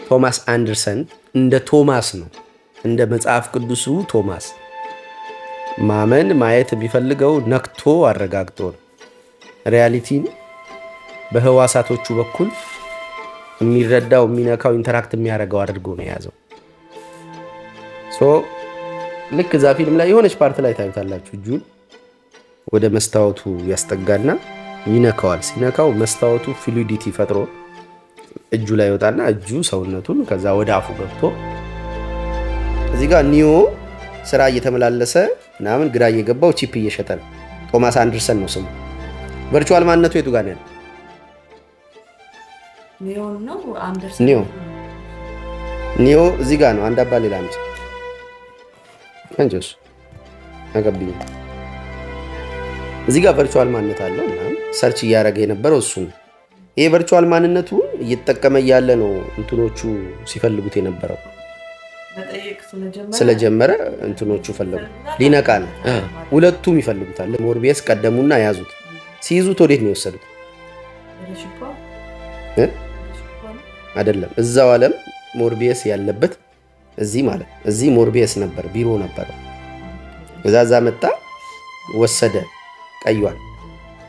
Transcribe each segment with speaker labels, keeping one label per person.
Speaker 1: ቶማስ አንደርሰን እንደ ቶማስ ነው፣ እንደ መጽሐፍ ቅዱሱ ቶማስ ማመን ማየት የሚፈልገው ነክቶ አረጋግጦ ነው። ሪያሊቲን በህዋሳቶቹ በኩል የሚረዳው የሚነካው ኢንተራክት የሚያደርገው አድርጎ ነው የያዘው። ልክ እዛ ፊልም ላይ የሆነች ፓርት ላይ ታዩታላችሁ። እጁን ወደ መስታወቱ ያስጠጋና ይነካዋል። ሲነካው መስታወቱ ፍሉዲቲ ፈጥሮ እጁ ላይ ይወጣና እጁ ሰውነቱን ከዛ ወደ አፉ ገብቶ እዚህ ጋር ኒዮ ስራ እየተመላለሰ ምናምን ግራ እየገባው ቺፕ እየሸጠ ነው። ቶማስ አንደርሰን ነው ስሙ። ቨርቹዋል ማንነቱ የቱ ጋር ነው? ኒዮ እዚህ ጋር ነው። አንድ አባ ሌላ አምጪ እንጆስ አገብኝ። እዚህ ጋር ቨርቹዋል ማንነት አለው እና ሰርች እያደረገ የነበረው እሱ ነው። ይሄ ቨርቹዋል ማንነቱ እየተጠቀመ እያለ ነው እንትኖቹ ሲፈልጉት የነበረው። ስለጀመረ እንትኖቹ ፈለጉ ሊነቃ ነው። ሁለቱም ይፈልጉታል። ሞርቢየስ ቀደሙና ያዙት። ሲይዙት ወዴት ነው የወሰዱት? አይደለም እዛው ዓለም ሞርቢየስ ያለበት እዚህ ማለት እዚህ ሞርቢየስ ነበር፣ ቢሮ ነበረ። እዛዛ መጣ ወሰደ ቀይዋን።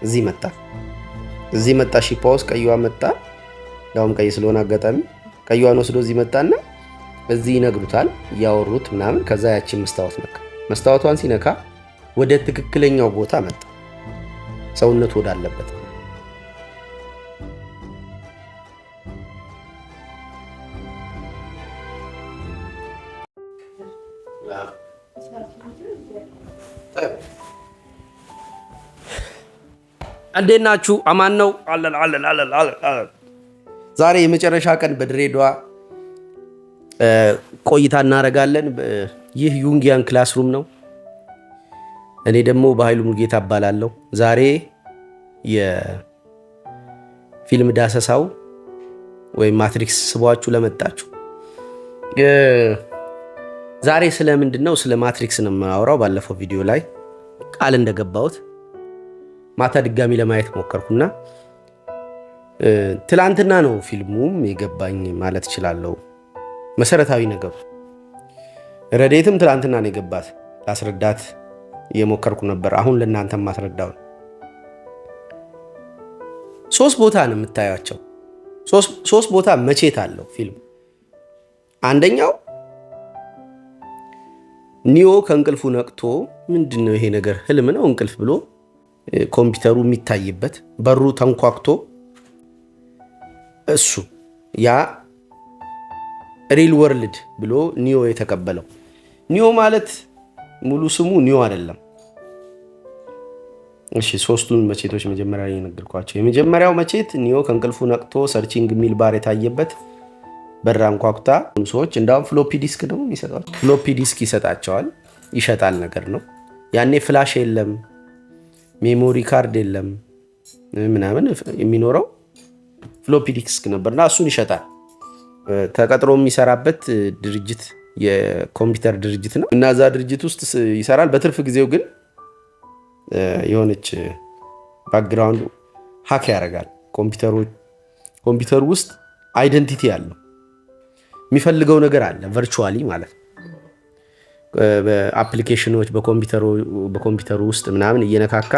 Speaker 1: እዚህ መጣ ሺፓውስ ቀይዋን መጣ። ዳውም ቀይ ስለሆነ አጋጣሚ ቀይዋን ወስዶ እዚህ መጣና እዚህ ይነግሩታል እያወሩት ምናምን። ከዛ ያቺን መስታወት ነካ። መስታወቷን ሲነካ ወደ ትክክለኛው ቦታ መጣ፣ ሰውነቱ ወዳለበት። እንዴት ናችሁ? አማን ነው አለን። ዛሬ የመጨረሻ ቀን በድሬዳዋ ቆይታ እናደርጋለን። ይህ ዩንጊያን ክላስሩም ነው። እኔ ደግሞ በኃይሉ ሙሉጌታ እባላለሁ። ዛሬ የፊልም ዳሰሳው ወይም ማትሪክስ ስቧችሁ ለመጣችሁ ዛሬ ስለ ምንድን ነው? ስለ ማትሪክስ ነው የማወራው። ባለፈው ቪዲዮ ላይ ቃል እንደገባሁት ማታ ድጋሚ ለማየት ሞከርኩና ትላንትና ነው ፊልሙም የገባኝ ማለት እችላለሁ። መሰረታዊ ነገሩ ረዴትም ትላንትና ነው የገባት። ላስረዳት እየሞከርኩ ነበር። አሁን ለእናንተ ማስረዳው 3 ቦታ ነው የምታያቸው። 3 ቦታ መቼት አለው ፊልሙ። አንደኛው ኒዮ ከእንቅልፉ ነቅቶ ምንድነው ይሄ ነገር ህልም ነው እንቅልፍ ብሎ ኮምፒውተሩ የሚታይበት በሩ ተንኳክቶ እሱ ያ ሪል ወርልድ ብሎ ኒዮ የተቀበለው። ኒዮ ማለት ሙሉ ስሙ ኒዮ አይደለም። እሺ 3ቱን መቼቶች መጀመሪያ ላይ ነገርኳቸው። የመጀመሪያው መቼት ኒዮ ከእንቅልፉ ነቅቶ ሰርቺንግ የሚል ባር የታየበት በር አንኳኩታ ሰዎች እንዳውም ፍሎፒ ዲስክ ነው ይሰጣቸው። ፍሎፒ ዲስክ ይሰጣቸዋል። ይሸጣል ነገር ነው። ያኔ ፍላሽ የለም፣ ሜሞሪ ካርድ የለም ምናምን የሚኖረው ፍሎፒ ዲስክ ነበርና እሱን ይሸጣል። ተቀጥሮ የሚሰራበት ድርጅት የኮምፒውተር ድርጅት ነው እና እዛ ድርጅት ውስጥ ይሰራል። በትርፍ ጊዜው ግን የሆነች ባክግራውንድ ሀክ ያደርጋል። ኮምፒውተሩ ውስጥ አይደንቲቲ አለው፣ የሚፈልገው ነገር አለ ቨርቹዋሊ ማለት ነው። በአፕሊኬሽኖች በኮምፒውተሩ ውስጥ ምናምን እየነካካ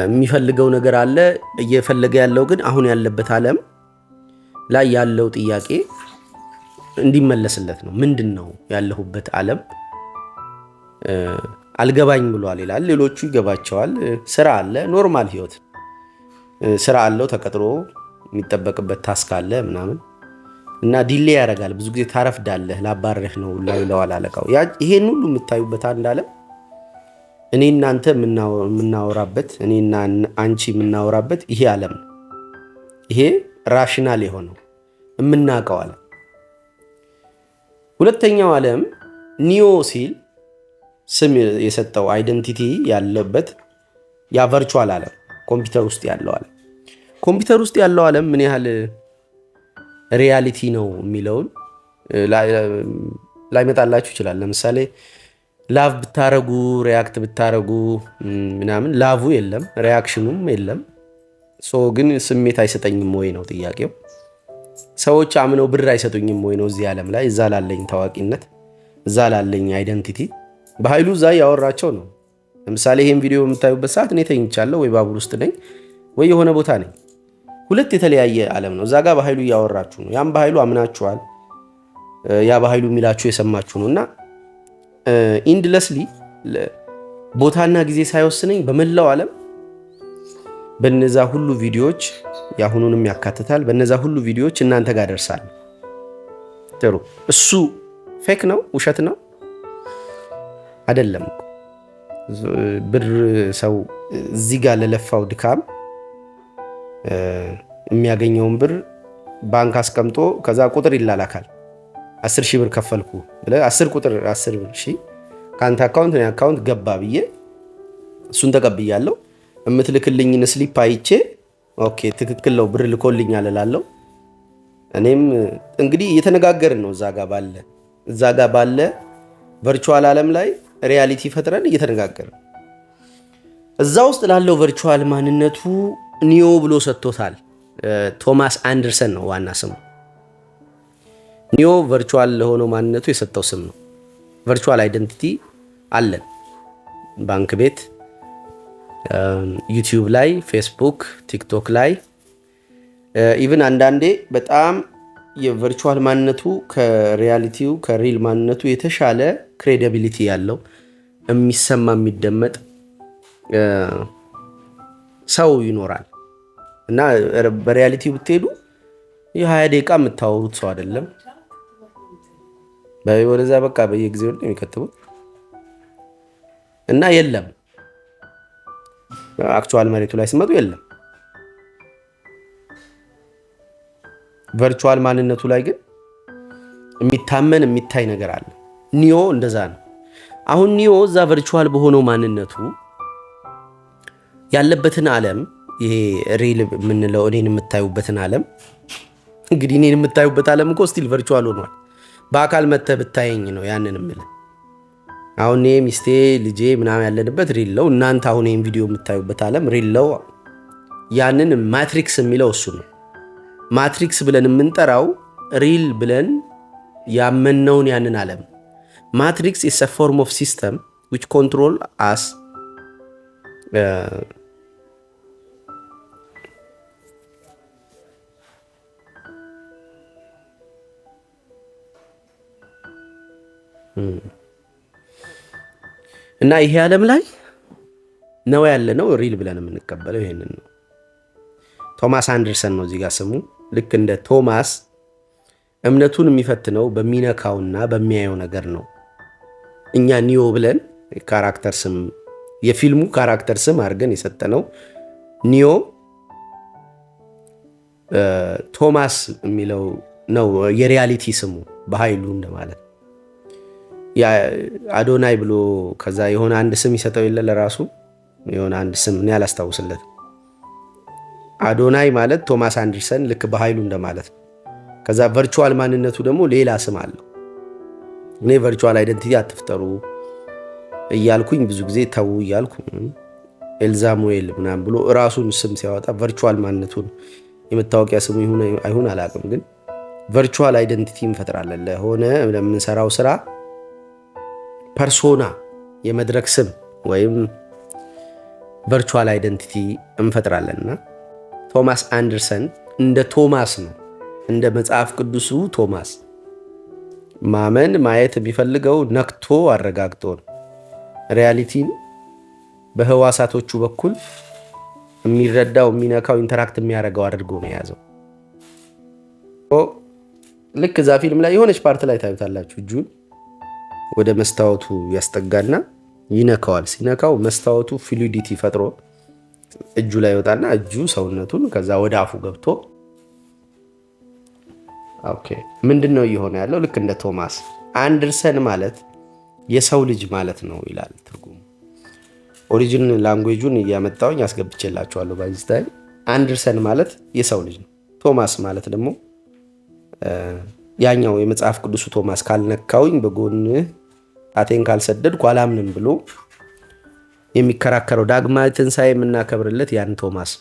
Speaker 1: የሚፈልገው ነገር አለ። እየፈለገ ያለው ግን አሁን ያለበት ዓለም ላይ ያለው ጥያቄ እንዲመለስለት ነው። ምንድን ነው ያለሁበት ዓለም አልገባኝ ብሏል ይላል። ሌሎቹ ይገባቸዋል። ስራ አለ፣ ኖርማል ህይወት ስራ አለው፣ ተቀጥሮ የሚጠበቅበት ታስክ አለ ምናምን እና ዲሌ ያደርጋል። ብዙ ጊዜ ታረፍዳለህ፣ ላባረህ ነው ይለዋል አለቃው። ይሄን ሁሉ የምታዩበት አንድ ዓለም እኔ እናንተ የምናወራበት እኔና አንቺ የምናወራበት ይሄ ዓለም ነው። ይሄ ራሽናል የሆነው የምናውቀው ዓለም። ሁለተኛው ዓለም ኒዮ ሲል ስም የሰጠው አይደንቲቲ ያለበት ያ ቨርቹዋል ዓለም ኮምፒውተር ውስጥ ያለው ዓለም። ኮምፒውተር ውስጥ ያለው ዓለም ምን ያህል ሪያሊቲ ነው የሚለውን ላይመጣላችሁ ይችላል። ለምሳሌ ላቭ ብታረጉ ሪያክት ብታረጉ ምናምን ላቭ የለም ሪያክሽኑም የለም። ግን ስሜት አይሰጠኝም ወይ ነው ጥያቄው። ሰዎች አምነው ብር አይሰጡኝም ወይ ነው እዚህ ዓለም ላይ እዛ ላለኝ ታዋቂነት እዛ ላለኝ አይደንቲቲ። በኃይሉ እዛ ያወራቸው ነው። ለምሳሌ ይሄን ቪዲዮ የምታዩበት ሰዓት እኔ ተኝቻለሁ ወይ ባቡር ውስጥ ነኝ ወይ የሆነ ቦታ ነኝ። ሁለት የተለያየ ዓለም ነው። እዛ ጋር በኃይሉ እያወራችሁ ነው። ያም በኃይሉ አምናችኋል። ያ በኃይሉ የሚላችሁ የሰማችሁ ነው። እና ኢንድለስሊ ቦታና ጊዜ ሳይወስነኝ በመላው ዓለም በነዛ ሁሉ ቪዲዮዎች ያሁኑንም ያካትታል። በነዛ ሁሉ ቪዲዮዎች እናንተ ጋር ደርሳል። ጥሩ። እሱ ፌክ ነው ውሸት ነው አይደለም። ብር ሰው እዚህ ጋር ለለፋው ድካም የሚያገኘውን ብር ባንክ አስቀምጦ ከዛ ቁጥር ይላላካል። 10 ሺህ ብር ከፈልኩ ብለህ 10 ቁጥር 10 ብር እሺ ከአንተ አካውንት ነው አካውንት ገባ ብዬ እሱን ተቀብያለሁ። የምትልክልኝን ስሊፕ አይቼ ኦኬ ትክክል ነው ብር ልኮልኛል እላለሁ። እኔም እንግዲህ እየተነጋገርን ነው እዛ ጋር ባለ ቨርቹዋል ዓለም ላይ ሪያሊቲ ፈጥረን እየተነጋገርን እዛ ውስጥ ላለው ቨርቹዋል ማንነቱ ኒዮ ብሎ ሰጥቶታል። ቶማስ አንደርሰን ነው ዋና ስሙ። ኒዮ ቨርቹዋል ለሆነው ማንነቱ የሰጠው ስም ነው። ቨርቹዋል አይደንቲቲ አለን ባንክ ቤት፣ ዩቲዩብ ላይ፣ ፌስቡክ፣ ቲክቶክ ላይ ኢቭን አንዳንዴ በጣም የቨርቹዋል ማንነቱ ከሪያሊቲው ከሪል ማንነቱ የተሻለ ክሬዲቢሊቲ ያለው የሚሰማ የሚደመጥ ሰው ይኖራል። እና በሪያሊቲ ብትሄዱ የ20 ደቂቃ የምታወሩት ሰው አይደለም። ወደዛ በቃ በየጊዜው ነው የሚከትቡት እና የለም አክቹዋል መሬቱ ላይ ሲመጡ የለም። ቨርቹዋል ማንነቱ ላይ ግን የሚታመን የሚታይ ነገር አለ። ኒዮ እንደዛ ነው። አሁን ኒዮ እዛ ቨርቹዋል በሆነው ማንነቱ ያለበትን ዓለም ይሄ ሪል የምንለው እኔን የምታዩበትን ዓለም እንግዲህ እኔን የምታዩበት ዓለም እኮ ስቲል ቨርቹዋል ሆኗል። በአካል መተህ ብታየኝ ነው ያንን የምልህ። አሁን እኔ ሚስቴ ልጄ ምናምን ያለንበት ሪል ነው። እናንተ አሁን ይሄን ቪዲዮ የምታዩበት ዓለም ሪል ነው። ያንን ማትሪክስ የሚለው እሱ ነው። ማትሪክስ ብለን የምንጠራው ሪል ብለን ያመነውን ያንን ዓለም ማትሪክስ is a form of system which control us እና ይሄ ዓለም ላይ ነው ያለ ነው ሪል ብለን የምንቀበለው ይሄንን ነው። ቶማስ አንደርሰን ነው እዚህ ጋር ስሙ። ልክ እንደ ቶማስ እምነቱን የሚፈትነው በሚነካውና በሚያየው ነገር ነው። እኛ ኒዮ ብለን ካራክተር ስም የፊልሙ ካራክተር ስም አድርገን የሰጠነው ኒዮ ቶማስ የሚለው ነው የሪያሊቲ ስሙ በኃይሉ እንደማለት። አዶናይ ብሎ ከዛ የሆነ አንድ ስም ይሰጠው የለ ለራሱ የሆነ አንድ ስም እኔ አላስታውስለት። አዶናይ ማለት ቶማስ አንደርሰን ልክ በኃይሉ እንደማለት ነው። ከዛ ቨርቹዋል ማንነቱ ደግሞ ሌላ ስም አለው። እኔ ቨርቹዋል አይደንቲቲ አትፍጠሩ እያልኩኝ ብዙ ጊዜ ተው እያልኩ ኤልዛሙኤል ምናምን ብሎ ራሱን ስም ሲያወጣ ቨርቹዋል ማንነቱን የመታወቂያ ስሙ ይሁን አይሁን አላውቅም፣ ግን ቨርቹዋል አይደንቲቲ እንፈጥራለን ለሆነ ለምንሰራው ስራ ፐርሶና የመድረክ ስም ወይም ቨርቹዋል አይደንቲቲ እንፈጥራለንና ቶማስ አንደርሰን እንደ ቶማስ ነው፣ እንደ መጽሐፍ ቅዱሱ ቶማስ ማመን ማየት የሚፈልገው ነክቶ አረጋግጦ ነው። ሪያሊቲን በህዋሳቶቹ በኩል የሚረዳው የሚነካው ኢንተራክት የሚያደርገው አድርጎ ነው የያዘው። ልክ እዛ ፊልም ላይ የሆነች ፓርት ላይ ታዩታላችሁ። እጁን ወደ መስታወቱ ያስጠጋና ይነካዋል። ሲነካው መስታወቱ ፍሉዲቲ ፈጥሮ እጁ ላይ ይወጣና እጁ ሰውነቱን ከዛ ወደ አፉ ገብቶ ኦኬ ምንድን ነው እየሆነ ያለው? ልክ እንደ ቶማስ አንደርሰን ማለት የሰው ልጅ ማለት ነው ይላል ትርጉሙ። ኦሪጂን ላንጉዌጁን እያመጣሁኝ አስገብቼላችኋለሁ። ባይዝ ታይም አንደርሰን ማለት የሰው ልጅ ነው። ቶማስ ማለት ደግሞ ያኛው የመጽሐፍ ቅዱሱ ቶማስ ካልነካውኝ በጎን ጣቴን ካልሰደድኩ አላምንም ብሎ የሚከራከረው ዳግማዊ ትንሣኤ የምናከብርለት ያን ቶማስ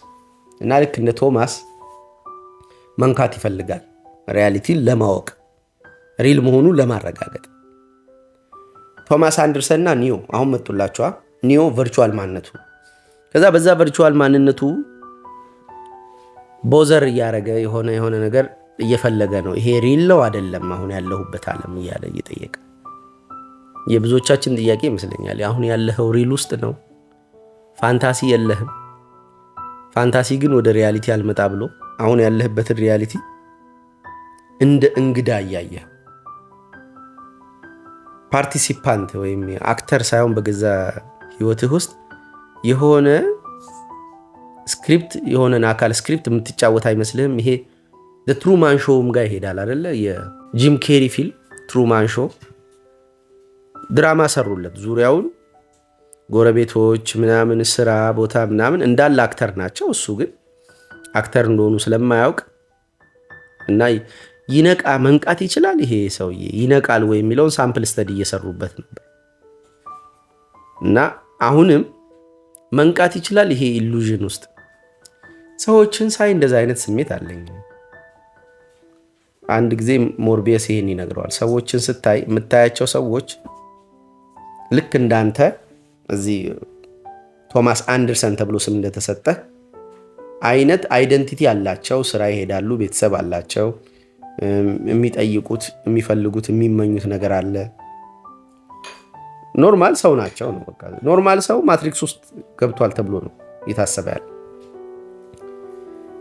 Speaker 1: እና ልክ እንደ ቶማስ መንካት ይፈልጋል። ሪያሊቲን ለማወቅ ሪል መሆኑን ለማረጋገጥ። ቶማስ አንደርሰን እና ኒዮ አሁን መጡላቸዋ። ኒዮ ቨርቹዋል ማንነቱ፣ ከዛ በዛ ቨርቹዋል ማንነቱ ቦዘር እያደረገ የሆነ ነገር እየፈለገ ነው። ይሄ ሪል ነው አይደለም አሁን ያለሁበት ዓለም እያለ እየጠየቀ የብዙዎቻችን ጥያቄ ይመስለኛል። አሁን ያለኸው ሪል ውስጥ ነው፣ ፋንታሲ የለህም። ፋንታሲ ግን ወደ ሪያሊቲ አልመጣ ብሎ አሁን ያለህበትን ሪያሊቲ እንደ እንግዳ እያየ ፓርቲሲፓንት ወይም አክተር ሳይሆን በገዛ ህይወትህ ውስጥ የሆነ ስክሪፕት የሆነን አካል ስክሪፕት የምትጫወት አይመስልህም? ይሄ ትሩማን ሾውም ጋር ይሄዳል አይደለ? የጂም ኬሪ ፊልም ትሩማን ሾው ድራማ ሰሩለት። ዙሪያውን ጎረቤቶች ምናምን ስራ ቦታ ምናምን እንዳለ አክተር ናቸው። እሱ ግን አክተር እንደሆኑ ስለማያውቅ እና መንቃት ይችላል ይሄ ሰውዬ ይነቃል ወይ የሚለውን ሳምፕል ስተዲ እየሰሩበት ነበር። እና አሁንም መንቃት ይችላል ይሄ ኢሉዥን ውስጥ። ሰዎችን ሳይ እንደዛ አይነት ስሜት አለኝ። አንድ ጊዜ ሞርቢየስ ይሄን ይነግረዋል። ሰዎችን ስታይ የምታያቸው ሰዎች ልክ እንዳንተ እዚህ ቶማስ አንደርሰን ተብሎ ስም እንደተሰጠ አይነት አይደንቲቲ አላቸው። ስራ ይሄዳሉ፣ ቤተሰብ አላቸው፣ የሚጠይቁት፣ የሚፈልጉት፣ የሚመኙት ነገር አለ። ኖርማል ሰው ናቸው ነው በቃ። ኖርማል ሰው ማትሪክስ ውስጥ ገብቷል ተብሎ ነው የታሰበ ያለ።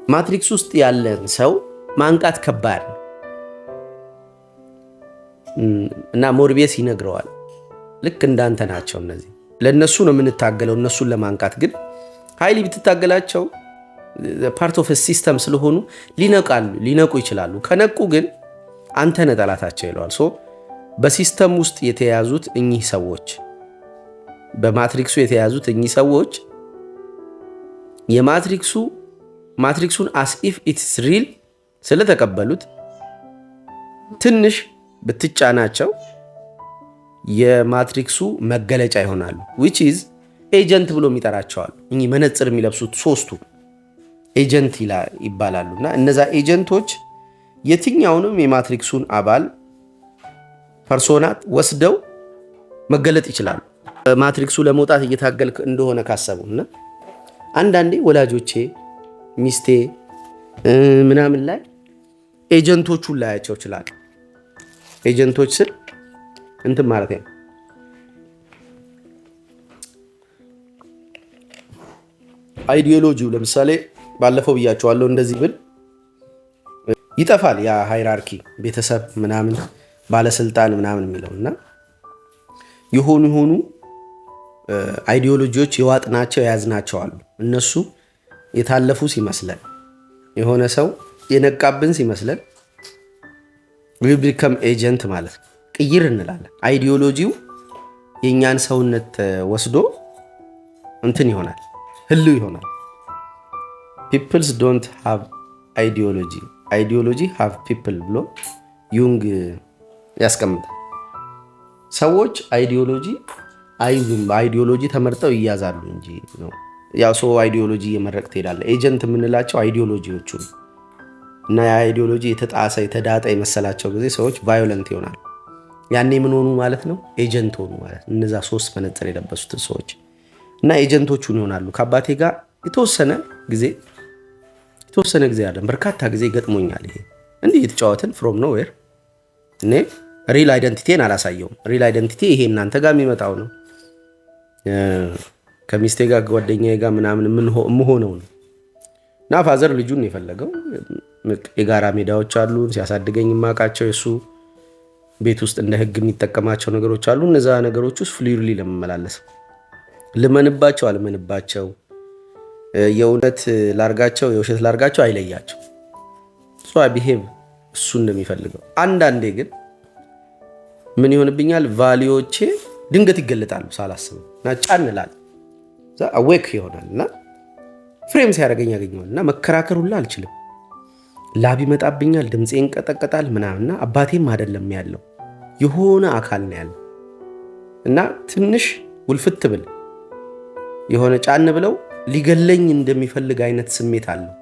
Speaker 1: ማትሪክስ ውስጥ ያለን ሰው ማንቃት ከባድ ነው እና ሞርቢየስ ይነግረዋል። ልክ እንዳንተ ናቸው እነዚህ። ለእነሱ ነው የምንታገለው፣ እነሱን ለማንቃት ግን ሀይሊ ብትታገላቸው ፓርት ኦፍ ሲስተም ስለሆኑ ሊነቁ ይችላሉ። ከነቁ ግን አንተ ነህ ጠላታቸው ይለዋል። በሲስተም ውስጥ የተያዙት እኚህ ሰዎች፣ በማትሪክሱ የተያዙት እኚህ ሰዎች ማትሪክሱን አስ ኢፍ ኢትስ ሪል ስለተቀበሉት ትንሽ ብትጫናቸው የማትሪክሱ መገለጫ ይሆናሉ። ዊች ኢዝ ኤጀንት ብሎ የሚጠራቸዋል። እኚህ መነጽር የሚለብሱት ሶስቱ ኤጀንት ይባላሉ። እና እነዛ ኤጀንቶች የትኛውንም የማትሪክሱን አባል ፐርሶናት ወስደው መገለጥ ይችላሉ። ማትሪክሱ ለመውጣት እየታገልክ እንደሆነ ካሰቡ እና አንዳንዴ ወላጆቼ፣ ሚስቴ ምናምን ላይ ኤጀንቶቹን ላያቸው ይችላል። ኤጀንቶች ስል እንትን ማለት ነው አይዲዮሎጂው። ለምሳሌ ባለፈው ብያቸዋለሁ፣ እንደዚህ ብል ይጠፋል ያ ሃይራርኪ ቤተሰብ ምናምን ባለስልጣን ምናምን የሚለው እና የሆኑ አይዲዮሎጂዎች የዋጥናቸው የያዝናቸው አሉ። እነሱ የታለፉ ሲመስለን የሆነ ሰው የነቃብን ሲመስለን we become ኤጀንት ማለት ነው። ቅይር እንላለን። አይዲዮሎጂው የእኛን ሰውነት ወስዶ እንትን ይሆናል፣ ህልው ይሆናል። ፒፕልስ ዶንት ሃቭ አይዲዮሎጂ ሃቭ ፒፕል ብሎ ዩንግ ያስቀምጣል። ሰዎች አይዲዮሎጂ አይዙም፣ በአይዲዮሎጂ ተመርጠው ይያዛሉ እንጂ ነው። ያው ሰው አይዲዮሎጂ እየመረቅ ትሄዳለ። ኤጀንት የምንላቸው አይዲዮሎጂዎቹ እና የአይዲዮሎጂ የተጣሰ የተዳጠ የመሰላቸው ጊዜ ሰዎች ቫዮለንት ይሆናሉ። ያኔ ምን ሆኑ ማለት ነው? ኤጀንት ሆኑ ማለት ነው። እነዛ 3 መነጽር የለበሱትን ሰዎች እና ኤጀንቶቹን ይሆናሉ። ከአባቴ ጋር የተወሰነ ጊዜ አለን፣ በርካታ ጊዜ ገጥሞኛል። ይሄ እንዲህ የተጫወትን ፍሮም ኖዌር እኔ ሪል አይደንቲቲን አላሳየውም። ሪል አይደንቲቲ ይሄ እናንተ ጋር የሚመጣው ነው። ከሚስቴ ጋር ጓደኛዬ ጋር ምናምን የምሆነው ነው። እና ፋዘር ልጁን የፈለገው የጋራ ሜዳዎች አሉ፣ ሲያሳድገኝ የማውቃቸው የእሱ ቤት ውስጥ እንደ ህግ የሚጠቀማቸው ነገሮች አሉ። እነዛ ነገሮች ውስጥ ፍሉርሊ ለመመላለስ ልመንባቸው የእውነት ላርጋቸው የውሸት ላርጋቸው አይለያቸው። ቢሄቭ እሱ እንደሚፈልገው። አንዳንዴ ግን ምን ይሆንብኛል? ቫሊዎቼ ድንገት ይገለጣሉ ሳላስበው እና ጫን እላለሁ። አዌክ ይሆናል እና ፍሬም ሲያደርገኝ ያገኘዋል እና መከራከር ሁላ አልችልም። ላብ ይመጣብኛል፣ ድምፄ ይንቀጠቀጣል ምናምንና አባቴም አይደለም ያለው የሆነ አካል ነው ያለው እና ትንሽ ውልፍት ብል የሆነ ጫን ብለው ሊገለኝ እንደሚፈልግ አይነት ስሜት አለው።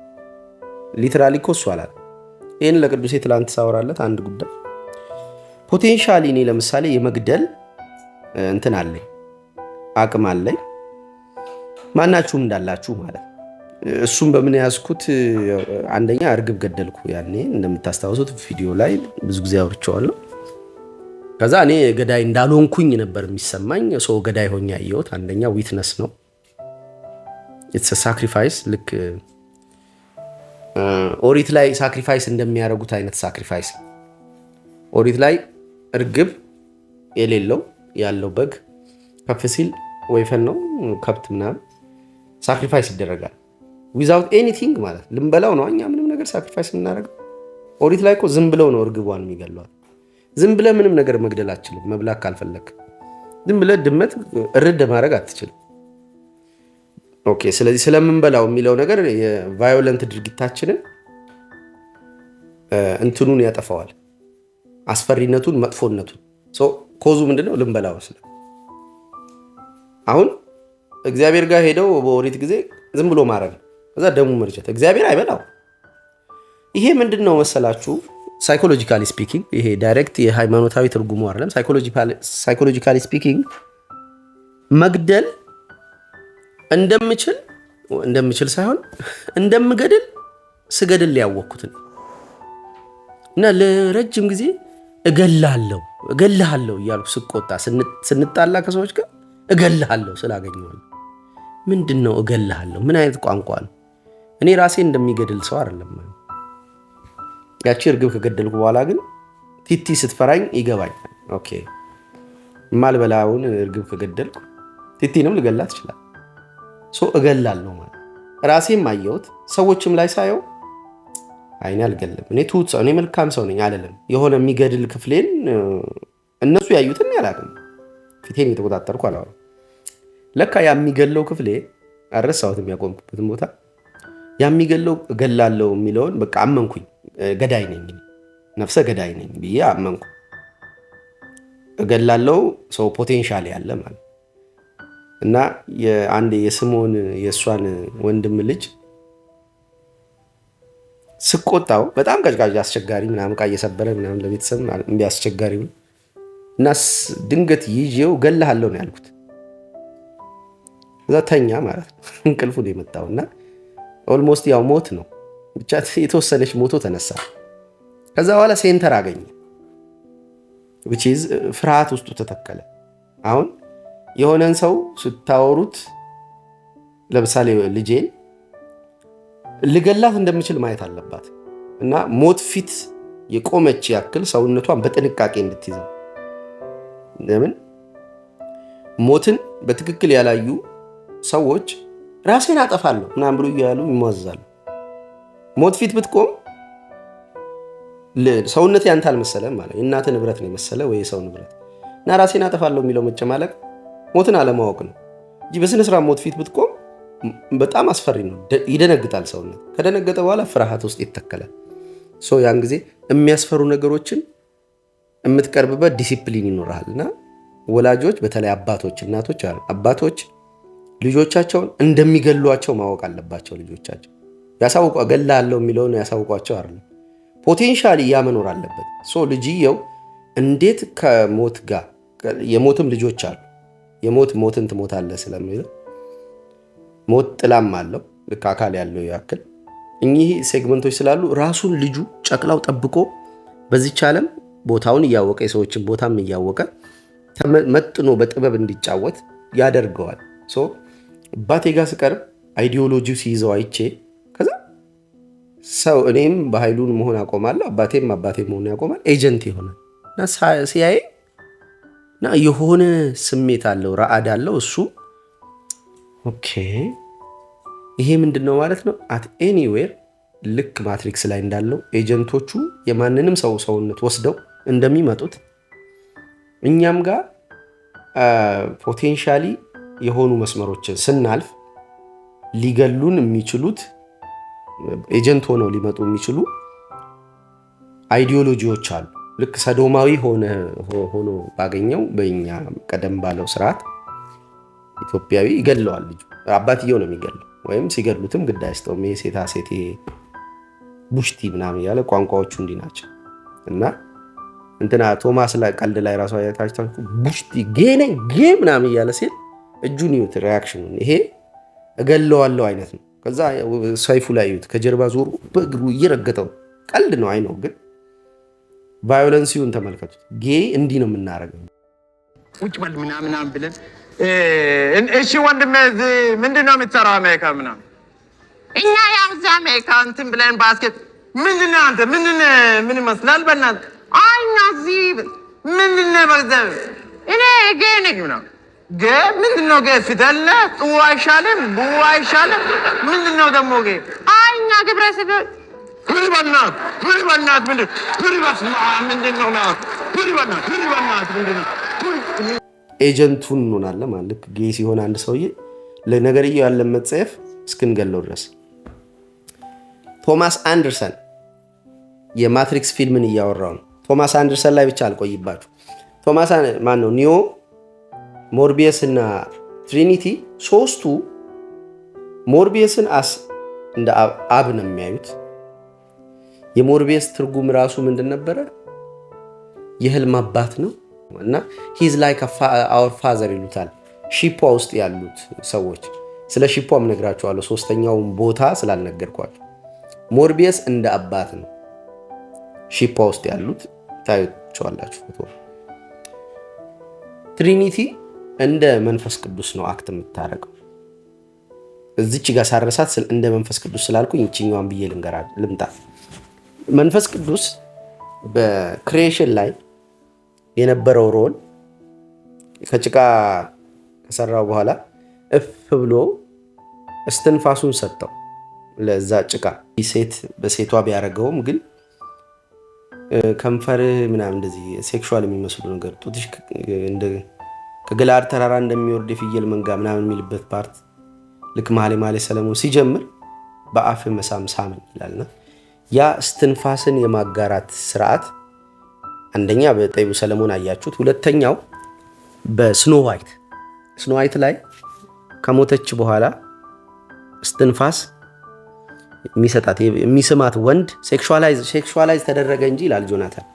Speaker 1: ሊትራሊ እኮ እሱ አላለ ይህን ለቅዱሴ ትላንት ሳወራለት አንድ ጉዳይ ፖቴንሻሊ እኔ ለምሳሌ የመግደል እንትን አለኝ አቅም አለኝ ማናችሁም እንዳላችሁ ማለት እሱም በምን ያዝኩት አንደኛ እርግብ ገደልኩ ያኔ እንደምታስታውሱት ቪዲዮ ላይ ብዙ ጊዜ አውርቼዋለሁ ከዛ እኔ ገዳይ እንዳልሆንኩኝ ነበር የሚሰማኝ ሰው ገዳይ ሆኜ ያየሁት አንደኛ ዊትነስ ነው ኢትስ አ ሳክሪፋይስ ልክ ኦሪት ላይ ሳክሪፋይስ እንደሚያደርጉት አይነት ሳክሪፋይስ ኦሪት ላይ እርግብ የሌለው ያለው በግ ከፍ ሲል ወይፈን ነው ከብት ምናምን ሳክሪፋይስ ይደረጋል ዊዛውት ኤኒቲንግ ማለት ልንበላው ነው እኛ ምንም ነገር ሳክሪፋይስ የምናደርገው ኦሪት ላይ እኮ ዝም ብለው ነው እርግቧን የሚገሏት ዝም ብለህ ምንም ነገር መግደል አትችልም መብላክ ካልፈለክ ዝም ብለህ ድመት እርድ ማድረግ አትችልም ኦኬ ስለዚህ ስለምንበላው የሚለው ነገር የቫዮለንት ድርጊታችንን እንትኑን ያጠፋዋል አስፈሪነቱን መጥፎነቱን ኮዙ ምንድነው ልንበላው ስለ አሁን እግዚአብሔር ጋር ሄደው በኦሪት ጊዜ ዝም ብሎ ማረግ ከዛ ደሙ መርጨት እግዚአብሔር አይበላው ይሄ ምንድነው መሰላችሁ ሳይኮሎጂካሊ ስፒኪንግ ይሄ ዳይሬክት የሃይማኖታዊ ትርጉሙ አይደለም ሳይኮሎጂካሊ ስፒኪንግ መግደል እንደምችል ሳይሆን እንደምገድል ስገድል ያወቅኩት እና ለረጅም ጊዜ እገልሃለሁ እያልኩ ስቆጣ ስንጣላ ከሰዎች ጋር እገልሃለሁ ስላገኘዋለሁ ምንድነው እገልሃለሁ ምን አይነት ቋንቋ ነው እኔ ራሴ እንደሚገድል ሰው አይደለም ያቺ እርግብ ከገደልኩ በኋላ ግን ቲቲ ስትፈራኝ ይገባኛል ኦኬ ማልበላውን እርግብ ከገደልኩ ቲቲንም ልገላት ይችላል እገላለሁ ማለት ራሴም አየሁት ሰዎችም ላይ ሳየው አይኔ አልገለም እኔ ትሁት ሰው እኔ መልካም ሰው ነኝ አይደለም የሆነ የሚገድል ክፍሌን እነሱ ያዩትን ያላቅም ፊቴን የተቆጣጠርኩ አላወራም ለካ የሚገለው ክፍሌ አረሳሁትም ያቆምኩበትን ቦታ የሚገለው እገላለሁ የሚለውን በቃ አመንኩኝ ገዳይ ነኝ ነፍሰ ገዳይ ነኝ ብዬ አመንኩ እገላለሁ ሰው ፖቴንሻል ያለ ማለት እና የአንድ የስምዖን የእሷን ወንድም ልጅ ስቆጣው በጣም ቀጭቃጭ አስቸጋሪ ምናምን ቃ እየሰበረ ምናምን ለቤተሰብ እንቢ አስቸጋሪ እና ድንገት ይዤው እገልሃለሁ ነው ያልኩት እዛ ተኛ ማለት እንቅልፉ ነው የመጣውና ኦልሞስት ያው ሞት ነው ብቻ የተወሰነች ሞቶ ተነሳ ከዛ በኋላ ሴንተር አገኘ which is ፍርሃት ውስጡ ተተከለ አሁን የሆነን ሰው ስታወሩት ለምሳሌ ልጄን ልገላት እንደምችል ማየት አለባት እና ሞት ፊት የቆመች ያክል ሰውነቷን በጥንቃቄ እንድትይዘው ለምን ሞትን በትክክል ያላዩ ሰዎች ራሴን አጠፋለሁ ምናምን ብሎ ያሉ ይሟዛሉ ሞት ፊት ብትቆም ሰውነት ያንተ አልመሰለም ማለት እናተ ንብረት ነው የመሰለ ወይ ሰው ንብረት እና ራሴን አጠፋለሁ የሚለው መጨማለቅ ሞትን አለማወቅ ነው እንጂ በስነ ስርዓት ሞት ፊት ብትቆም በጣም አስፈሪ ነው ይደነግጣል ሰውነት ከደነገጠ በኋላ ፍርሃት ውስጥ ይተከላል ያን ጊዜ የሚያስፈሩ ነገሮችን የምትቀርብበት ዲሲፕሊን ይኖርሃልና ወላጆች በተለይ አባቶች እናቶች አባቶች ልጆቻቸውን እንደሚገሏቸው ማወቅ አለባቸው ልጆቻቸው ያሳውቁ እገላለሁ የሚለው ነው ያሳውቋቸው አይደል ፖቴንሻሊ ያመኖር አለበት ልጅየው እንዴት ከሞት ጋር የሞትም ልጆች አሉ ሞትን ትሞታለህ ስለሚለው ሞት ጥላም አለው ልክ አካል ያለው ያክል እኚህ ሴግመንቶች ስላሉ ራሱን ልጁ ጨቅላው ጠብቆ በዚህ ዓለም ቦታውን እያወቀ የሰዎችን ቦታም እያወቀ መጥኖ በጥበብ እንዲጫወት ያደርገዋል አባቴ ጋር ስቀርብ አይዲዮሎጂው ሲይዘው አይቼ ከዛ ሰው እኔም በኃይሉን መሆን አቆማለሁ አባቴም መሆን ያቆማል ኤጀንት ይሆናል እና ሲያይ እና የሆነ ስሜት አለው ራዕድ አለው እሱ ኦኬ ይሄ ምንድነው ማለት ነው አት ኤኒዌር ልክ ማትሪክስ ላይ እንዳለው ኤጀንቶቹ የማንንም ሰውነት ወስደው እንደሚመጡት እኛም ጋር ፖቴንሻሊ የሆኑ መስመሮችን ስናልፍ ሊገሉን የሚችሉት ኤጀንት ሆነው ሊመጡ የሚችሉ አይዲዮሎጂዎች አሉ ልክ ሰዶማዊ ሆኖ ባገኘው በእኛ ቀደም ባለው ስርዓት ኢትዮጵያዊ ይገለዋል ልጁ አባትየው ነው የሚገለው ወይም ሲገሉትም ግድ አይስተውም ሴታ ሴት ቡሽቲ ምናምን ያለ ቋንቋዎቹ እንዲህ ናቸው። እና እንትና ቶማስ ላይ ቀልድ ላይ ራሱ አያታችሁ ቡሽቲ ጌኔ ጌ ምናምን እያለ ሲል እጁን ይዩት፣ ሪያክሽኑን ይሄ እገለዋለሁ አይነት ነው። ከዛ ሰይፉ ላይ ይዩት፣ ከጀርባ ዞሩ በእግሩ እየረገጠው ቀልድ ነው አይ ነው፣ ግን ቫዮለንሲውን ተመልከቱት። ጌ እንዲህ ነው የምናደርገው።
Speaker 2: ቁጭ በል ምናምን ብለን እሺ ወንድሜ ምንድን ነው የምትሰራው አሜሪካ ምናምን? እኛ ያው እዚህ አሜሪካ እንትን ብለን ባስኬት ምንድን ነው አንተ ምን ይመስላል በእናትህ? አይ እኛ እዚህ ምንድን ነው በገንዘብ እኔ ጌ ነኝ ምናምን። ጌ ምንድን ነው ጌ? ፊደል ጥሩ አይሻልም ቡ አይሻልም? ምንድን ነው ደግሞ ጌ? አይ እኛ ግብረ ስጋ ምንድን ነው
Speaker 1: ኤጀንቱን እንሆናለን ማለት ልክ ጌ ሲሆን አንድ ሰውዬ ለነገርየው ያለን መጸየፍ እስክንገለው ድረስ። ቶማስ አንደርሰን የማትሪክስ ፊልምን እያወራው ነው። ቶማስ አንደርሰን ላይ ብቻ አልቆይባችሁ። ቶማስ ማን ነው? ኒዮ፣ ሞርቢየስ እና ትሪኒቲ ሶስቱ ሞርቢየስን እንደ አብ ነው የሚያዩት። የሞርቢየስ ትርጉም ራሱ ምንድን ነበረ? የህልም አባት ነው እና ሂዝ ላይክ አወር ፋዘር ይሉታል ሺፖ ውስጥ ያሉት ሰዎች። ስለ ሺፖም ነግራችኋለሁ፣ ሶስተኛውን ቦታ ስላልነገርኳቸው። ሞርቢየስ እንደ አባት ነው። ሺፖ ውስጥ ያሉት ታዩቸዋላችሁ ፎቶ። ትሪኒቲ እንደ መንፈስ ቅዱስ ነው አክት የምታደርገው። እዚች ጋር ሳረሳት እንደ መንፈስ ቅዱስ ስላልኩኝ ይችኛዋን ብዬ ልምጣ። መንፈስ ቅዱስ በክሪኤሽን ላይ የነበረው ሮል ከጭቃ ከሰራው በኋላ እፍ ብሎ እስትንፋሱን ሰጠው ለዛ ጭቃ። ሴት በሴቷ ቢያደርገውም ግን ከንፈር ምናምን እንደዚህ ሴክሹዋል የሚመስሉ ነገር ጡትሽ ከገላድ ተራራ እንደሚወርድ የፍየል መንጋ ምናምን የሚልበት ፓርት ልክ መኃልየ ሰለሞን ሲጀምር በአፍ መሳም ሳመኝ ይላልና ያ እስትንፋስን የማጋራት ስርዓት አንደኛ በጠቢቡ ሰለሞን አያችሁት። ሁለተኛው በስኖ ዋይት ላይ ከሞተች በኋላ እስትንፋስ የሚሰጣት የሚስማት ወንድ ሴክሹዋላይዝ ተደረገ እንጂ ይላል ጆናታን።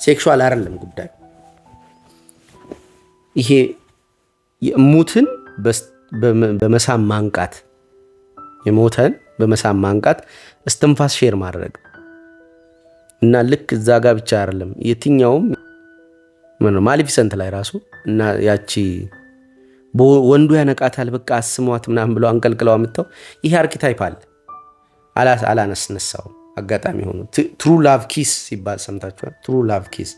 Speaker 1: ሴክሹዋል አይደለም ጉዳይ። ይሄ ሙትን በመሳም ማንቃት፣ የሞተን በመሳም ማንቃት እስትንፋስ ሼር ማድረግ እና ልክ እዛ ጋር ብቻ አይደለም የትኛውም ማሊፊሰንት ላይ ራሱ እና ያቺ ወንዱ ያነቃታል በቃ አስሟት ምናምን ብለው አንቀልቅለው አምጥተው ይሄ አርኪታይፕ አለ አላነስነሳው አጋጣሚ ሆኖ ትሩ ላቭ ኪስ ሲባል ሰምታችኋል። ትሩ ላቭ ኪስ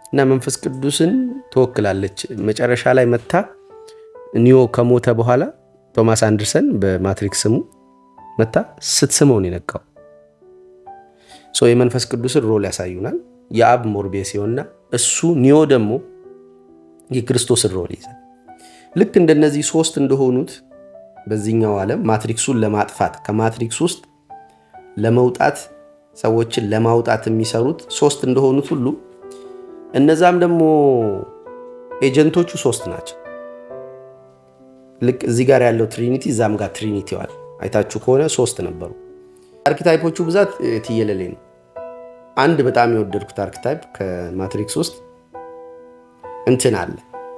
Speaker 1: እና መንፈስ ቅዱስን ትወክላለች። መጨረሻ ላይ መታ ኒዮ ከሞተ በኋላ ቶማስ አንደርሰን በማትሪክስ ስሙ መታ ስትስመውን የነቃው የመንፈስ ቅዱስን ሮል ያሳዩናል። የአብ ሞርቢየስ ሲሆንና እሱ ኒዮ ደግሞ የክርስቶስን ሮል ይዛል። ልክ እንደነዚህ ሶስት እንደሆኑት በዚህኛው ዓለም ማትሪክሱን ለማጥፋት ከማትሪክስ ውስጥ ለመውጣት ሰዎችን ለማውጣት የሚሰሩት ሶስት እንደሆኑት ሁሉ እነዛም ደግሞ ኤጀንቶቹ ሶስት ናቸው። ልክ እዚህ ጋር ያለው ትሪኒቲ እዛም ጋር ትሪኒቲ ዋል አይታችሁ ከሆነ ሶስት ነበሩ። አርኪታይፖቹ ብዛት ትየለሌ ነው። አንድ በጣም የወደድኩት አርኪታይፕ ከማትሪክስ ውስጥ እንትን አለ።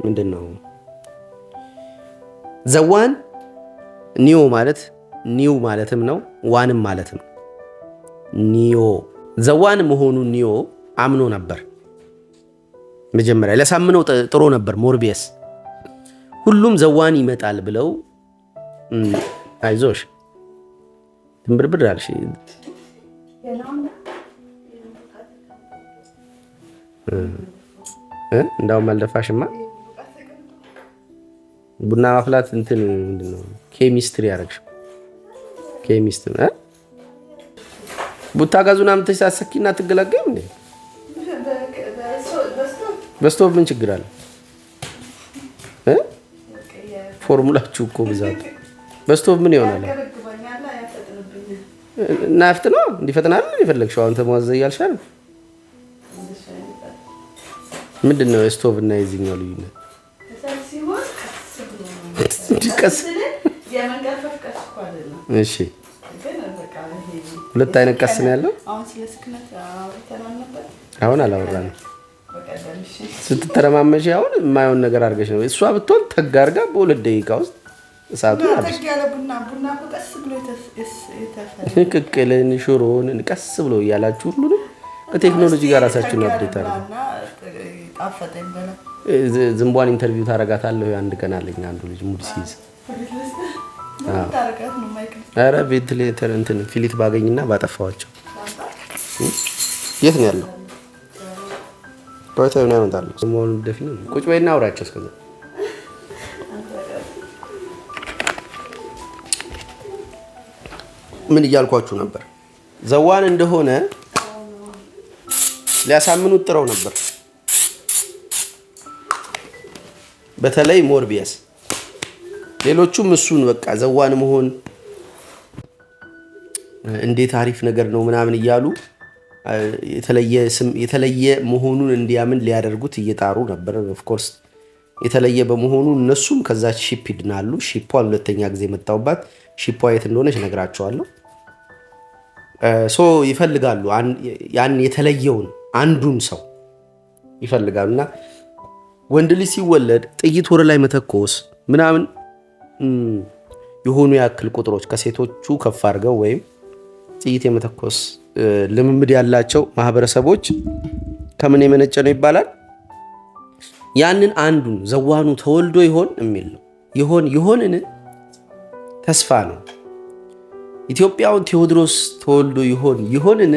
Speaker 1: ምንድነው? ዘዋን ኒዮ ማለት ኒው ማለትም ነው፣ ዋንም ማለትም ነው። ኒዮ ዘዋን መሆኑ ኒዮ አምኖ ነበር። መጀመሪያ ለሳምነው ጥሮ ነበር ሞርቢየስ። ሁሉም ዘዋን ይመጣል ብለው አይዞሽ ትንብርብር አልሽ እንዳውም አልደፋሽማ። ቡና ማፍላት እንትን ምንድነው? ኬሚስትሪ ያደረግሽ ኬሚስትሪ ቡታ ጋዙና ምትሽ ሳሰኪና ትገላገም እንዴ? በስቶቭ ምን ችግር አለ? ፎርሙላችሁ እኮ ብዛት በስቶቭ ምን ይሆናል? ናፍጥ ነው እንዲፈጥናል የፈለግሽው አሁን ተሟዘ ያልሻል። ምንድነው የስቶቭ እና የዚህኛው ልዩነት? እሺ ሁለት አይነት ቀስ ነው ያለው።
Speaker 3: አሁን ስለ ስክነት አውርተናል ነበር።
Speaker 1: አሁን አላወራንም። ስትተረማመሽ አሁን የማይሆን ነገር አድርገሽ ነው። እሷ ብትሆን ተግ አድርጋ በ2 ደቂቃ ውስጥ እሳቱን አድርገሽ
Speaker 3: ቡና ቀስ ብሎ የተፈለ
Speaker 1: ቅቅልን ሽሮን ቀስ ብሎ እያላችሁ ሁሉንም ከቴክኖሎጂ ጋር ራሳችሁን አፕዴት አድርጉ።
Speaker 3: ጣፈጠኝ በላ
Speaker 1: ዝምቧን ኢንተርቪው ታረጋታለሁ። አንድ ቀን አለኝ አንዱ ልጅ ሙድ ሲይዝ ኧረ ቬንቲሌተር እንትን ፊሊት ባገኝና ባጠፋዋቸው። የት ነው ያለው? ቆይታ ነው ያመጣለሁ። ሰሞኑን ደፊ ነው። ቁጭ በይና አውራቸው እስከዛ። ምን እያልኳችሁ ነበር? ዘዋን እንደሆነ ሊያሳምኑት ጥረው ነበር። በተለይ ሞርቢየስ፣ ሌሎቹም እሱን በቃ ዘዋን መሆን እንዴት አሪፍ ነገር ነው ምናምን እያሉ የተለየ መሆኑን እንዲያምን ሊያደርጉት እየጣሩ ነበር። ኦፍ ኮርስ የተለየ በመሆኑ እነሱም ከዛ ሺፕ ይድናሉ። ሺፓን ሁለተኛ ጊዜ መጣውባት። ሺፓ የት እንደሆነች እነግራቸዋለሁ። ሶ ይፈልጋሉ ያን የተለየውን አንዱን ሰው ይፈልጋሉና ወንድ ልጅ ሲወለድ ጥይት ወደ ላይ መተኮስ ምናምን የሆኑ ያክል ቁጥሮች ከሴቶቹ ከፍ አድርገው ወይም ጥይት የመተኮስ ልምምድ ያላቸው ማህበረሰቦች ከምን የመነጨ ነው ይባላል። ያንን አንዱን ዘዋኑ ተወልዶ ይሆን የሚል ነው። ይሆንን ተስፋ ነው። ኢትዮጵያውን ቴዎድሮስ ተወልዶ ይሆንን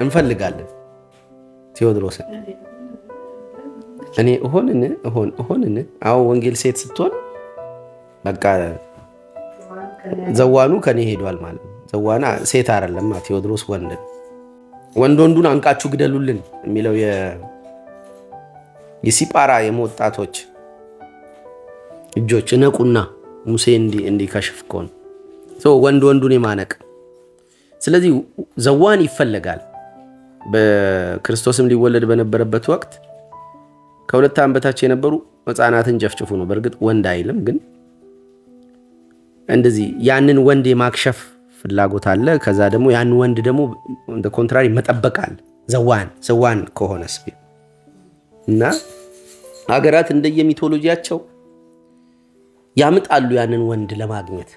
Speaker 1: እንፈልጋለን። ቴዎድሮስን እኔ እሆንን አሁን ወንጌል ሴት ስትሆን በቃ ዘዋኑ ከኔ ሄዷል ማለት ነው። ዘዋና ሴት አይደለም፣ ቴዎድሮስ ወንዱን አንቃችሁ ግደሉልን የሚለው የሲጳራ የመወጣቶች እጆች እነቁና ሙሴ እንዲከሽፍ ከሆነ ወንዱን የማነቅ ስለዚህ ዘዋን ይፈለጋል። በክርስቶስም ሊወለድ በነበረበት ወቅት ከ2 ዓመት በታች የነበሩ ሕፃናትን ጨፍጭፉ ነው። በእርግጥ ወንድ አይልም፣ ግን እንደዚህ ያንን ወንድ የማክሸፍ ፍላጎት አለ። ከዛ ደግሞ ያን ወንድ ደግሞ እንደ ኮንትራሪ መጠበቃል። ዘዋን ከሆነስ እና ሀገራት እንደየሚቶሎጂያቸው ያምጣሉ ያንን ወንድ ለማግኘት።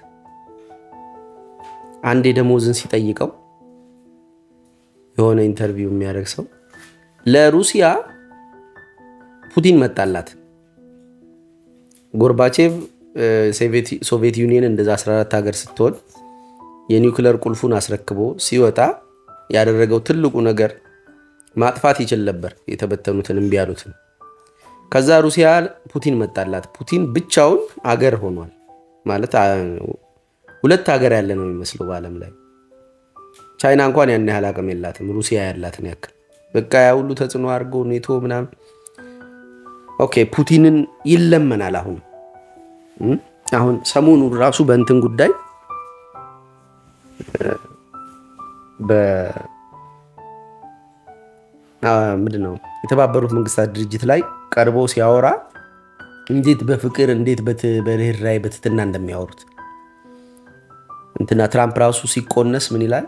Speaker 1: አንዴ ደሞዝን ሲጠይቀው የሆነ ኢንተርቪው የሚያደርግ ሰው ለሩሲያ ፑቲን መጣላት። ጎርባቼቭ ሶቪየት ዩኒየን እንደዛ 14 ሀገር ስትሆን የኒውክለር ቁልፉን አስረክቦ ሲወጣ ያደረገው ትልቁ ነገር ማጥፋት ይችል ነበር የተበተኑትን እምቢ ያሉትን። ከዛ ሩሲያ ፑቲን መጣላት። ፑቲን ብቻውን አገር ሆኗል ማለት 2 ሀገር ያለ ነው የሚመስለው በዓለም ላይ። ቻይና እንኳን ያን ያህል አቅም የላትም ሩሲያ ያላትን ያክል። በቃ ያ ሁሉ ተጽዕኖ አድርጎ ኔቶ ምናምን ኦኬ ፑቲንን ይለመናል። አሁን ሰሞኑ ራሱ በእንትን ጉዳይ ምንድን ነው የተባበሩት መንግስታት ድርጅት ላይ ቀርቦ ሲያወራ እንዴት በፍቅር እንዴት በርህራሄ በትህትና እንደሚያወሩት እንትና ትራምፕ ራሱ ሲቆነስ ምን ይላል?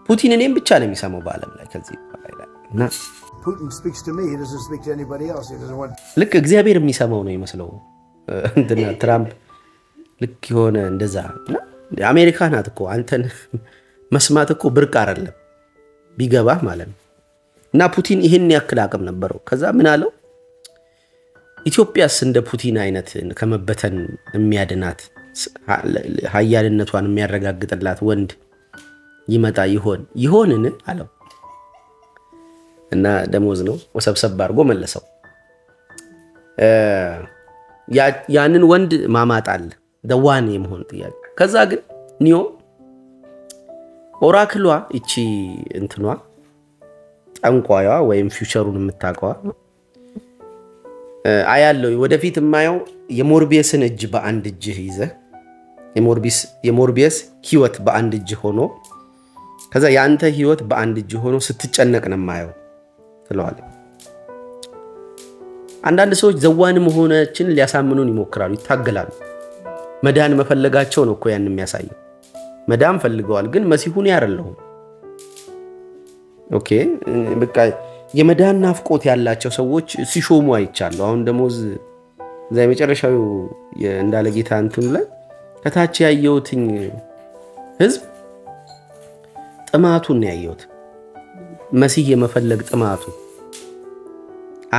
Speaker 1: ፑቲን እኔም ብቻ ነው የሚሰማው በዓለም ላይ ከዚህ ይላል እና ልክ እግዚአብሔር የሚሰማው ነው ይመስለው እንትና ትራምፕ ልክ የሆነ እንደዛ እና አሜሪካ ናት እኮ አንተን መስማት እኮ ብርቅ አይደለም ቢገባህ ማለት ነው። እና ፑቲን ይህን ያክል አቅም ነበረው። ከዛ ምን አለው? ኢትዮጵያስ እንደ ፑቲን አይነት ከመበተን የሚያድናት ሀያልነቷን የሚያረጋግጥላት ወንድ ይመጣ ይሆንን አለው። እና ደሞዝ ነው ወሰብሰብ አድርጎ መለሰው። ያንን ወንድ ማማጣል ደዋን የመሆን ጥያቄ። ከዛ ግን ኒዮ ኦራክሏ እቺ እንትኗ ጠንቋዩዋ ወይም ፊውቸሩን የምታውቀዋ አያለው ወደፊት የማየው የሞርቢየስን እጅ በአንድ እጅህ ይዘህ የሞርቢየስ ህይወት በአንድ እጅ ሆኖ ከዛ የአንተ ህይወት በአንድ እጅ ሆኖ ስትጨነቅ ነው የማየው ትለዋል። አንዳንድ ሰዎች ዘዋን መሆናችን ሊያሳምኑን ይሞክራሉ፣ ይታገላሉ። መዳን መፈለጋቸው ነው እኮ ያን የሚያሳየው። መዳን ፈልገዋል፣ ግን መሲሁን ያረለው ኦኬ በቃ የመዳን ናፍቆት ያላቸው ሰዎች ሲሾሙ አይቻለሁ። አሁን ደሞዝ እዛ የመጨረሻው እንዳለ ጌታ እንትን ላይ ከታች ያየሁትኝ ህዝብ ጥማቱን ያየሁት መሲህ የመፈለግ ጥማቱ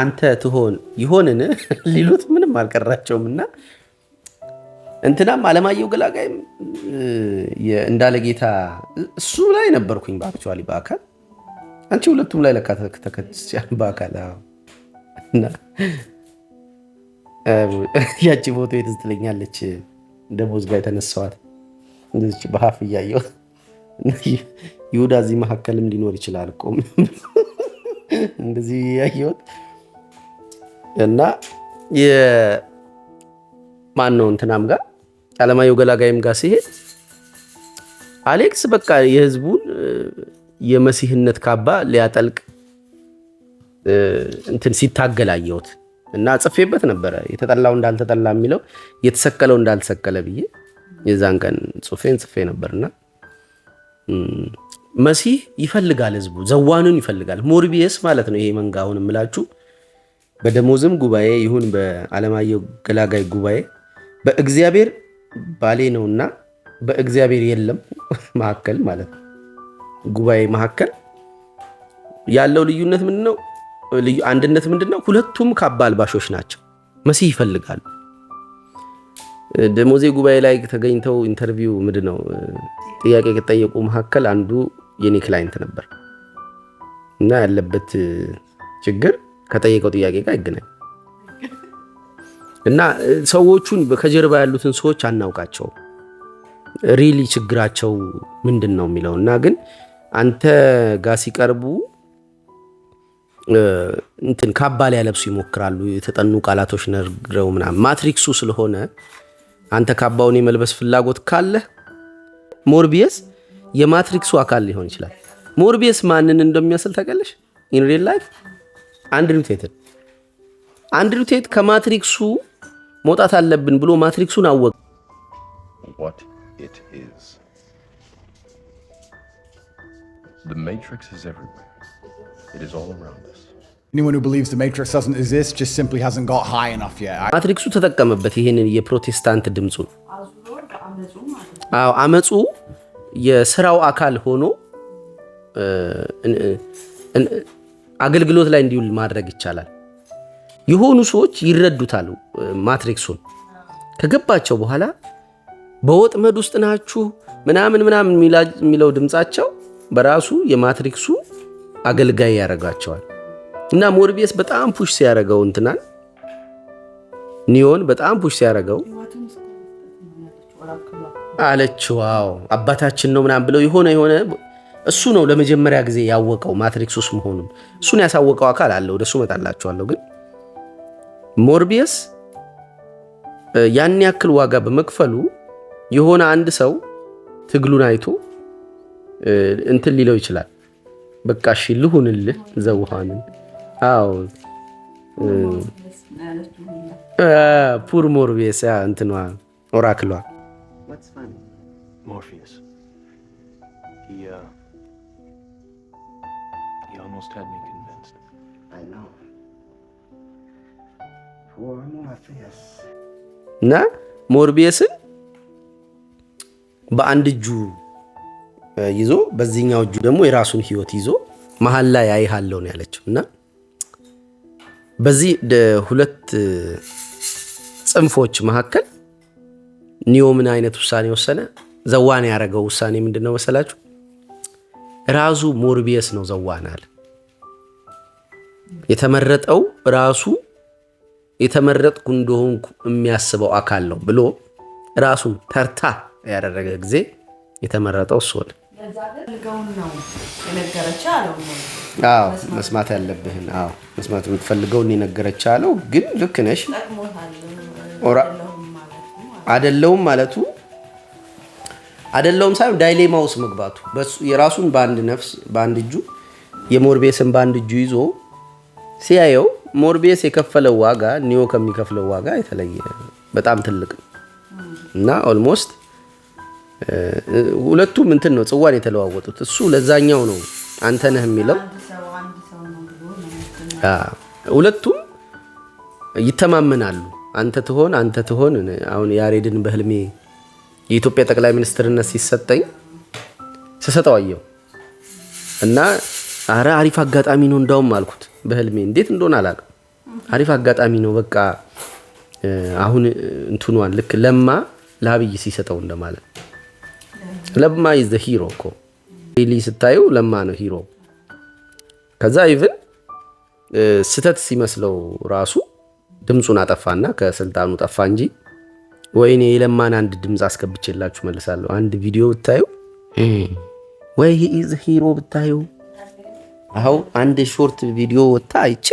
Speaker 1: አንተ ትሆን ይሆንን ሊሉት ምንም አልቀራቸውምና እንትናም አለማየሁ ገላጋይም እንዳለ ጌታ እሱ ላይ ነበርኩኝ በአክቹአሊ በአካል አንቺ ሁለቱም ላይ ለካ ተከትቻለሁ በአካል እና ያቺ ፎቶ የት ትለኛለች ደሞዝ ጋር የተነሳዋት እንደዚህ በሀፍ እያየሁት ይሁዳ እዚህ መካከልም ሊኖር ይችላል እኮ እንደዚህ ያየሁት እና የማን ነው እንትናም ጋር አለማየሁ ገላጋይም ጋር ሲሄድ አሌክስ በቃ የህዝቡን የመሲህነት ካባ ሊያጠልቅ እንትን ሲታገል አየሁት እና ጽፌበት ነበረ የተጠላው እንዳልተጠላ የሚለው የተሰቀለው እንዳልተሰቀለ ብዬ የዛን ቀን ጽፌን ጽፌ ነበርና መሲህ ይፈልጋል ህዝቡ ዘዋኑን ይፈልጋል ሞርቢየስ ማለት ነው ይሄ መንጋውን እምላችሁ በደሞዝም ጉባኤ ይሁን በአለማየሁ ገላጋይ ጉባኤ በእግዚአብሔር ባሌ ነውና በእግዚአብሔር የለም መሐከል ማለት ጉባኤ መሐከል ያለው ልዩነት ምንድነው አንድነት ምንድነው ሁለቱም ካባ አልባሾች ናቸው መሲህ ይፈልጋል ደሞዜ ጉባኤ ላይ ተገኝተው ኢንተርቪው ምንድነው ጥያቄ ከተጠየቁ መሐከል አንዱ የኔ ክላይንት ነበር እና ያለበት ችግር ከጠየቀው ጥያቄ ጋር ይገናኝ እና ሰዎቹን ከጀርባ ያሉትን ሰዎች አናውቃቸው ሪሊ ችግራቸው ምንድነው የሚለው እና ግን አንተ ጋር ሲቀርቡ እንትን ካባ ሊያለብሱ ይሞክራሉ የተጠኑ ቃላቶች ነግረው ምናምን ማትሪክሱ ስለሆነ አንተ ካባውን የመልበስ ፍላጎት ካለ ሞርቢየስ የማትሪክሱ አካል ሊሆን ይችላል ሞርቢየስ ማንን እንደሚያስል ታውቃለሽ ኢን ሪል ላይፍ አንድሩ ቴት ከማትሪክሱ መውጣት አለብን ብሎ ማትሪክሱን አወቀ
Speaker 4: what it is. The matrix is everywhere. It is all around us.
Speaker 5: Anyone who believes the matrix doesn't exist just simply hasn't got high enough yet.
Speaker 1: ማትሪክሱ ተጠቀመበት ይሄንን የፕሮቴስታንት ድምጹን አመጹ የስራው አካል ሆኖ አገልግሎት ላይ እንዲውል ማድረግ ይቻላል የሆኑ ሰዎች ይረዱታል ማትሪክሱን ከገባቸው በኋላ በወጥመድ ውስጥ ናችሁ ምናምን የሚለው ድምጻቸው በራሱ የማትሪክሱ አገልጋይ ያረጋቸዋል እና ሞርቢየስ በጣም ፑሽ ሲያረጋው እንትናን ኒዮን በጣም ፑሽ ሲያረጋው አለችው ዋው አባታችን ነው ምናምን ብለው የሆነ እሱ ነው ለመጀመሪያ ጊዜ ያወቀው ማትሪክሱስ መሆኑን እሱን ያሳወቀው አካል አለ ወደሱ መጣላችኋለሁ ግን ሞርቢየስ ያን ያክል ዋጋ በመክፈሉ የሆነ አንድ ሰው ትግሉን አይቶ እንትን ሊለው ይችላል በቃ እሺ ልሁንልህ ዘውሃንን አዎ ፑር ሞርቢየስ እንትኗ ኦራክሏ
Speaker 4: Morpheus. He almost had me convinced.
Speaker 1: I know. Poor Morpheus. እና ሞርቢየስን በአንድ እጁ ይዞ በዚህኛው እጁ ደግሞ የራሱን ህይወት ይዞ መሃል ላይ አይሃለው ነው ያለችው እና በዚህ ሁለት ጽንፎች መካከል ኒዮ ምን አይነት ውሳኔ ወሰነ ዘዋን ያረጋው ውሳኔ ምንድነው መሰላችሁ ራሱ ሞርቢየስ ነው ዘዋናል የተመረጠው ራሱ የተመረጥኩ እንደሆንኩ የሚያስበው አካል ነው ብሎ ራሱን ተርታ ያደረገ ጊዜ የተመረጠው እሱ ነው አዎ መስማት ያለብህን አዎ መስማት የምትፈልገውን የነገረች አለው ግን ልክ ነሽ አይደለውም ማለቱ አይደለውም ሳይሆን ዳይሌማ ውስጥ መግባቱ በሱ የራሱን በአንድ ነፍስ በአንድ እጁ የሞርቢየስን በአንድ እጁ ይዞ ሲያየው ሞርቢየስ የከፈለው ዋጋ ኒዮ ከሚከፍለው ዋጋ የተለየ በጣም ትልቅ እና ኦልሞስት ሁለቱም እንትን ነው ጽዋን የተለዋወጡት። እሱ ለዛኛው ነው አንተ ነህ የሚለው። ሁለቱም ይተማመናሉ። አንተ ትሆን አሁን ያሬድን በህልሜ የኢትዮጵያ ጠቅላይ ሚኒስትርነት ሲሰጠኝ ስሰጠው አየው እና አረ አሪፍ አጋጣሚ ነው እንዳውም አልኩት በህልሜ። እንዴት እንደሆነ አላውቅም። አሪፍ አጋጣሚ ነው በቃ አሁን እንትኗን ልክ ለማ ለአብይ ሲሰጠው እንደማለት። ለማ is the hero እኮ ሪሊ ስታዩ ለማ ነው ሂሮ። ከዛ ኢቭን ስተት ሲመስለው ራሱ ድምጹን አጠፋና ከስልጣኑ ጠፋ እንጂ ወይኔ የለማን አንድ ድምጽ አስከብቼላችሁ መልሳለሁ። አንድ ቪዲዮ ብታዩ ወይ he is a hero ብታዩ አው አንድ ሾርት ቪዲዮ ወጣ አይቼ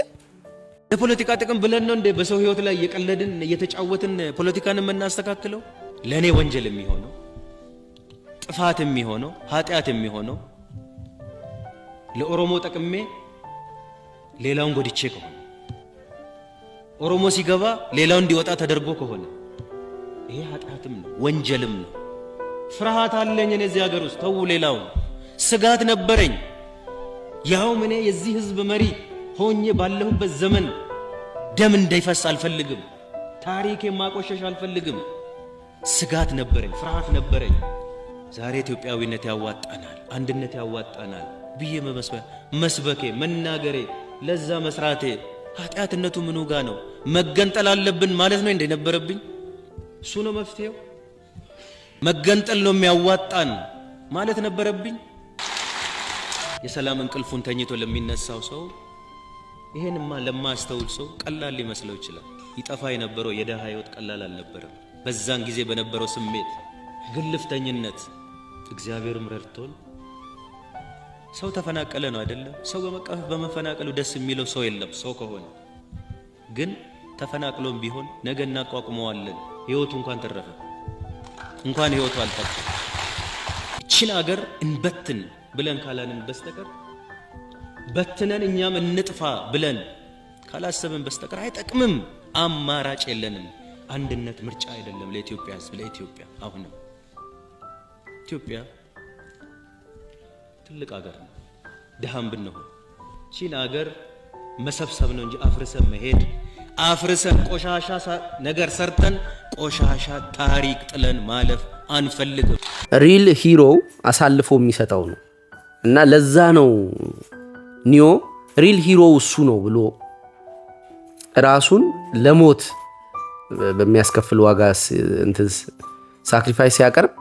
Speaker 6: ለፖለቲካ ጥቅም ብለን ነው እንደ በሰው ህይወት ላይ እየቀለድን እየተጫወትን ፖለቲካን የምናስተካክለው። ለኔ ወንጀል የሚሆነው ጥፋት የሚሆነው ኃጢያት የሚሆነው ለኦሮሞ ጠቅሜ ሌላውን ጎድቼ ከሆነ ኦሮሞ ሲገባ ሌላው እንዲወጣ ተደርጎ ከሆነ ይሄ ኃጢያትም ነው ወንጀልም ነው። ፍርሃት አለኝ እኔ እዚህ ሀገር ውስጥ ተው ሌላው ስጋት ነበረኝ። ያው እኔ የዚህ ህዝብ መሪ ሆኜ ባለሁበት ዘመን ደም እንዳይፈስ አልፈልግም። ታሪክ ማቆሸሽ አልፈልግም። ስጋት ነበረኝ፣ ፍርሃት ነበረኝ። ዛሬ ኢትዮጵያዊነት ያዋጣናል፣ አንድነት ያዋጣናል ብዬ መስበኬ መናገሬ ለዛ መስራቴ ኃጢያትነቱ ምኑ ጋ ነው? መገንጠል አለብን ማለት ነው እንደነበረብኝ። እሱ ነው መፍትሄው። መገንጠል ነው የሚያዋጣን ማለት ነበረብኝ። የሰላም እንቅልፉን ተኝቶ ለሚነሳው ሰው ይሄንማ ለማስተውል ሰው ቀላል ሊመስለው ይችላል። ይጠፋ የነበረው የደሃ ህይወት ቀላል አልነበረም። በዛን ጊዜ በነበረው ስሜት ግልፍተኝነት እግዚአብሔርም ረድቶን ሰው ተፈናቀለ ነው አይደለም። ሰው በመፈናቀሉ ደስ የሚለው ሰው የለም። ሰው ከሆነ ግን ተፈናቅሎም ቢሆን ነገ እናቋቁመዋለን። ህይወቱ እንኳን ተረፈ እንኳን ህይወቱ አልጠፋ። እቺን አገር እንበትን ብለን ካላንን በስተቀር በትነን እኛም እንጥፋ ብለን ካላሰብን በስተቀር አይጠቅምም። አማራጭ የለንም። አንድነት ምርጫ አይደለም ለኢትዮጵያ ህዝብ፣ ለኢትዮጵያ አሁንም ኢትዮጵያ ትልቅ አገር ነው። ደሃም ብንሆን ቺን አገር መሰብሰብ ነው እንጂ አፍርሰን መሄድ አፍርሰን ቆሻሻ ነገር ሰርተን ቆሻሻ ታሪክ ጥለን ማለፍ አንፈልግም።
Speaker 1: ሪል ሂሮ አሳልፎ የሚሰጠው ነው እና ለዛ ነው ኒዮ ሪል ሂሮ እሱ ነው ብሎ ራሱን ለሞት በሚያስከፍል ዋጋ እንትን ሳክሪፋይስ ሲያቀርብ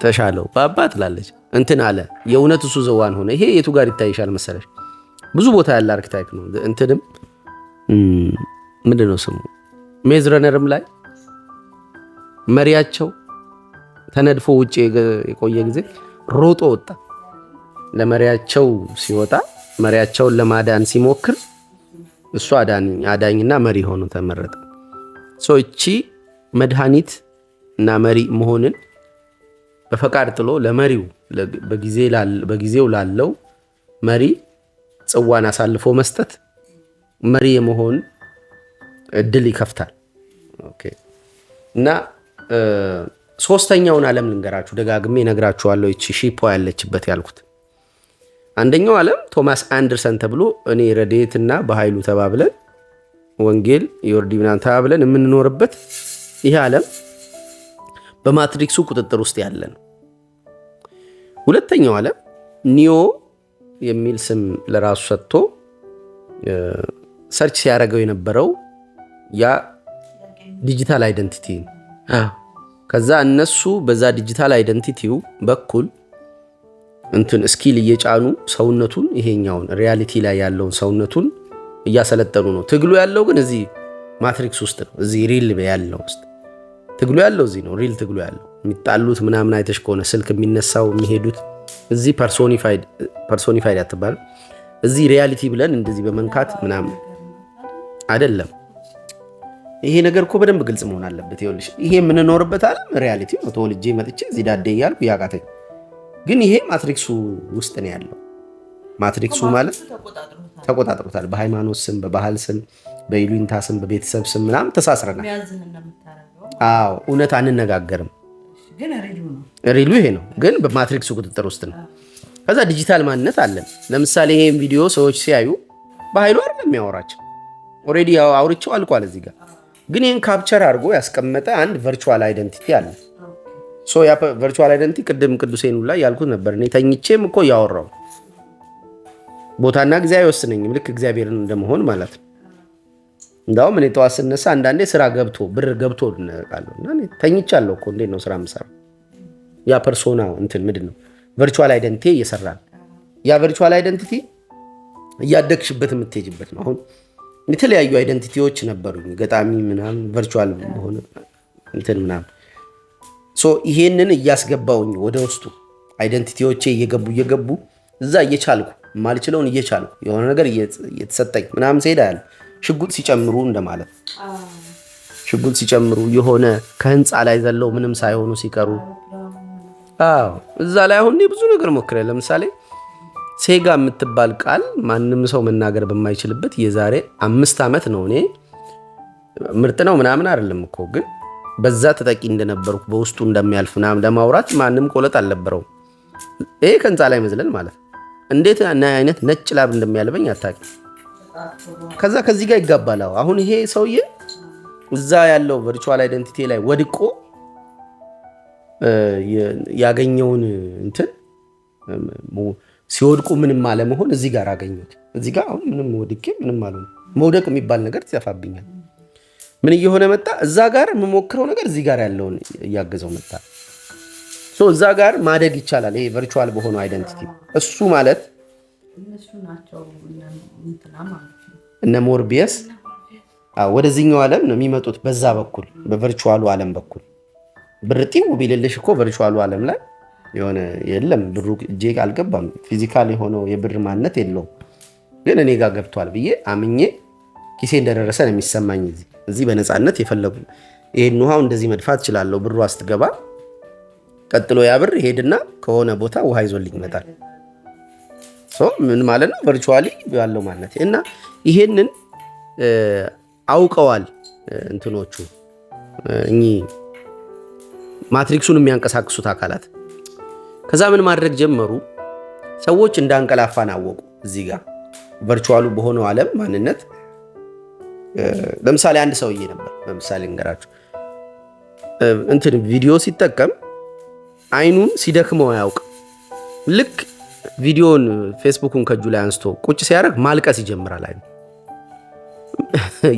Speaker 1: ተሻለው ባባ ትላለች እንትን አለ። የእውነት እሱ ዘዋን ሆነ። ይሄ የቱ ጋር ይታይሻል መሰለሽ? ብዙ ቦታ ያለ አርክታይፕ ነው። እንትንም ምንድነው ስሙ ሜዝ ረነርም ላይ መሪያቸው ተነድፎ ውጪ የቆየ ጊዜ ሮጦ ወጣ። ለመሪያቸው ሲወጣ መሪያቸውን ለማዳን ሲሞክር እሱ አዳኝና መሪ ሆኖ ተመረጠ። እቺ መድኃኒት እና መሪ መሆንን በፈቃድ ጥሎ ለመሪው በጊዜው ላለው መሪ ጽዋን አሳልፎ መስጠት መሪ የመሆን እድል ይከፍታል። ኦኬ እና ሶስተኛውን ዓለም ልንገራችሁ፣ ደጋግሜ ነግራችኋለሁ። እቺ ሺፖ ያለችበት ያልኩት አንደኛው ዓለም ቶማስ አንደርሰን ተብሎ እኔ ረዴትና በኃይሉ ተባብለን ወንጌል ዮርዲ ምናምን ተባብለን የምንኖርበት ይሄ ዓለም በማትሪክሱ ቁጥጥር ውስጥ ያለ ነው። ሁለተኛው ዓለም ኒዮ የሚል ስም ለራሱ ሰጥቶ ሰርች ሲያደርገው የነበረው ያ ዲጂታል አይደንቲቲ ነው። ከዛ እነሱ በዛ ዲጂታል አይደንቲቲው በኩል እንትን ስኪል እየጫኑ ሰውነቱን ይሄኛውን ሪያሊቲ ላይ ያለውን ሰውነቱን እያሰለጠኑ ነው። ትግሉ ያለው ግን እዚህ ማትሪክስ ውስጥ ነው። እዚህ ሪል ያለው ውስጥ ትግሉ ያለው እዚህ ነው። ሪል ትግሉ ያለው የሚጣሉት ምናምን አይተሽ ከሆነ ስልክ የሚነሳው የሚሄዱት እዚህ ፐርሶኒፋይድ አትባል። እዚህ ሪያሊቲ ብለን እንደዚህ በመንካት ምናምን አይደለም። ይሄ ነገር እኮ በደንብ ግልጽ መሆን አለበት። ይኸውልሽ ይሄ የምንኖርበት ዓለም ሪያሊቲ ነው። ተወልጄ መጥቼ እዚህ ዳዴ እያልኩ ያቃተኝ ግን ይሄ ማትሪክሱ ውስጥ ነው ያለው። ማትሪክሱ ማለት ተቆጣጥሮታል። በሃይማኖት ስም፣ በባህል ስም፣ በይሉኝታ ስም፣ በቤተሰብ ስም ምናምን ተሳስረናል። አዎ እውነት አንነጋገርም።
Speaker 3: ግን
Speaker 1: ሪሉ ይሄ ነው፣ ግን በማትሪክሱ ቁጥጥር ውስጥ ነው። ከዛ ዲጂታል ማንነት አለን። ለምሳሌ ይሄን ቪዲዮ ሰዎች ሲያዩ በኃይሉ አይደለም የሚያወራቸው፣ ኦልሬዲ አውርቼው አልቋል እዚህ ጋር። ግን ይሄን ካፕቸር አድርጎ ያስቀመጠ አንድ ቨርቹዋል አይደንቲቲ አለ። ሶ ያ ቨርቹዋል አይደንቲቲ ቅድም ቅዱሴኑ ላይ ያልኩት ነበር። እኔ ተኝቼም እኮ ያወራው ቦታና ጊዜ አይወስነኝም፣ ልክ እግዚአብሔርን እንደመሆን ማለት ነው። እንዳውም እኔ ጠዋት ስነሳ አንዳንዴ ስራ ገብቶ ብር ገብቶ እንቃለሁ እና ተኝቻለሁ እኮ እንዴት ነው ስራ የምሰራው? ያ ፐርሶና እንትን ምንድን ነው ቨርቹዋል አይደንቲቲ እየሰራ ነው። ያ ቨርቹዋል አይደንቲቲ እያደግሽበት የምትሄጅበት ነው። አሁን የተለያዩ አይደንቲቲዎች ነበሩኝ፣ ገጣሚ ምናምን ቨርቹዋል ሆነ እንትን ምናምን። ሶ ይሄንን እያስገባውኝ ወደ ውስጡ አይደንቲቲዎቼ እየገቡ እዛ እየቻልኩ ማልችለውን እየቻልኩ የሆነ ነገር እየተሰጠኝ ምናምን ሲሄድ ያለ ሽጉጥ ሲጨምሩ እንደማለት ሽጉጥ ሲጨምሩ የሆነ ከህንፃ ላይ ዘለው ምንም ሳይሆኑ ሲቀሩ እዛ ላይ አሁን ብዙ ነገር ሞክሬ። ለምሳሌ ሴጋ የምትባል ቃል ማንም ሰው መናገር በማይችልበት የዛሬ 5 ዓመት ነው። እኔ ምርጥ ነው ምናምን አይደለም እኮ ግን በዛ ተጠቂ እንደነበርኩ በውስጡ እንደሚያልፍ ምናምን ለማውራት ማንም ቆለጥ አልነበረው። ይሄ ከህንፃ ላይ መዝለል ማለት እንዴት አይነት ነጭ ላብ እንደሚያልበኝ አታውቂም። ከዛ ከዚህ ጋር ይጋባል። አሁን ይሄ ሰውዬ እዛ ያለው ቨርቹዋል አይደንቲቲ ላይ ወድቆ ያገኘውን እንትን ሲወድቁ ምንም አለመሆን እዚህ ጋር አገኘሁት። እዚህ ጋር አሁን ምንም ወድቄ ምንም አልሆነ። መውደቅ የሚባል ነገር ይጠፋብኛል። ምን እየሆነ መጣ? እዛ ጋር የምሞክረው ነገር እዚህ ጋር ያለውን እያገዘው መጣ። ሶ እዛ ጋር ማደግ ይቻላል። ይሄ ቨርቹዋል በሆነው አይደንቲቲ እሱ ማለት
Speaker 3: እነሱ ናቸው
Speaker 1: እነ ሞርቢየስ ወደዚህኛው ዓለም ነው የሚመጡት። በዛ በኩል በቨርቹዋሉ ዓለም በኩል ብርጢው ቢልልሽ እኮ ቨርቹዋሉ ዓለም ላይ የሆነ የለም ብሩ እጄ አልገባም። ፊዚካል የሆነው የብር ማንነት የለውም። ግን እኔ ጋር ገብቷል ብዬ አምኜ ኪሴ እንደደረሰ ነው የሚሰማኝ። እዚህ በነፃነት የፈለጉ ይሄን ውሃው እንደዚህ መድፋት እችላለሁ። ብሩ አስትገባ ቀጥሎ ያ ብር ሄድና ከሆነ ቦታ ውሃ ይዞልኝ ይመጣል። ምን ማለት ነው? ቨርቹዋሊ ያለው ማንነት እና ይሄንን አውቀዋል እንትኖቹ እኚህ ማትሪክሱን የሚያንቀሳቅሱት አካላት። ከዛ ምን ማድረግ ጀመሩ? ሰዎች እንዳንቀላፋን አወቁ። እዚህ ጋር ቨርቹዋሉ በሆነው ዓለም ማንነት ለምሳሌ አንድ ሰውዬ ነበር። ለምሳሌ እንገራችሁ እንትን ቪዲዮ ሲጠቀም አይኑን ሲደክመው ያውቅ። ልክ ቪዲዮን ፌስቡክን ከእጁ ላይ አንስቶ ቁጭ ሲያደርግ ማልቀስ ይጀምራል አይኑ።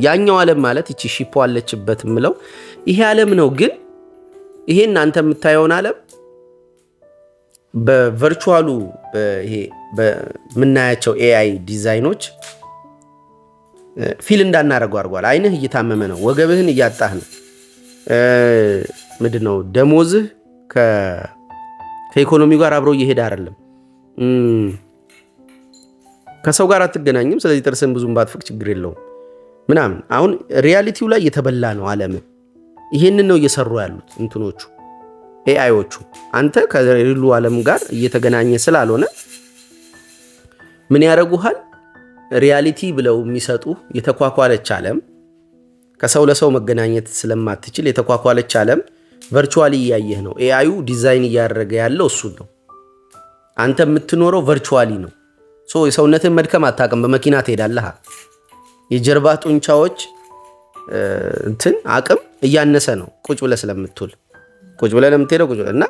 Speaker 1: ያኛው ዓለም ማለት እቺ ሺፖ አለችበት ምለው ይሄ ዓለም ነው። ግን ይሄን አንተ የምታየውን ዓለም በቨርቹዋሉ ይሄ በምናያቸው ኤአይ ዲዛይኖች ፊል እንዳናረገው አድርጓል። አይንህ እየታመመ ነው፣ ወገብህን እያጣህ ነው፣ ምንድነው ደሞዝህ ከኢኮኖሚው ጋር አብሮ እየሄደ አይደለም፣ ከሰው ጋር አትገናኝም፣ ስለዚህ ጥርስን ብዙም ባትፍቅ ችግር የለውም ምናምን። አሁን ሪያሊቲው ላይ የተበላ ነው ዓለም። ይሄንን ነው እየሰሩ ያሉት እንትኖቹ ኤአይዎቹ። አንተ ከሪሉ ዓለም ጋር እየተገናኘ ስላልሆነ ምን ያደርጉሃል? ሪያሊቲ ብለው የሚሰጡ የተኳኳለች ዓለም፣ ከሰው ለሰው መገናኘት ስለማትችል የተኳኳለች ዓለም ቨርቹዋሊ እያየህ ነው። ኤአዩ ዲዛይን እያደረገ ያለው እሱ ነው። አንተ የምትኖረው ቨርቹዋሊ ነው። የሰውነትን መድከም አታውቅም። በመኪና ትሄዳለህ። የጀርባ ጡንቻዎች እንትን አቅም እያነሰ ነው ቁጭ ብለህ ስለምትውል። ቁጭ ብለህ ለምትሄደው ቁጭ ብለህ እና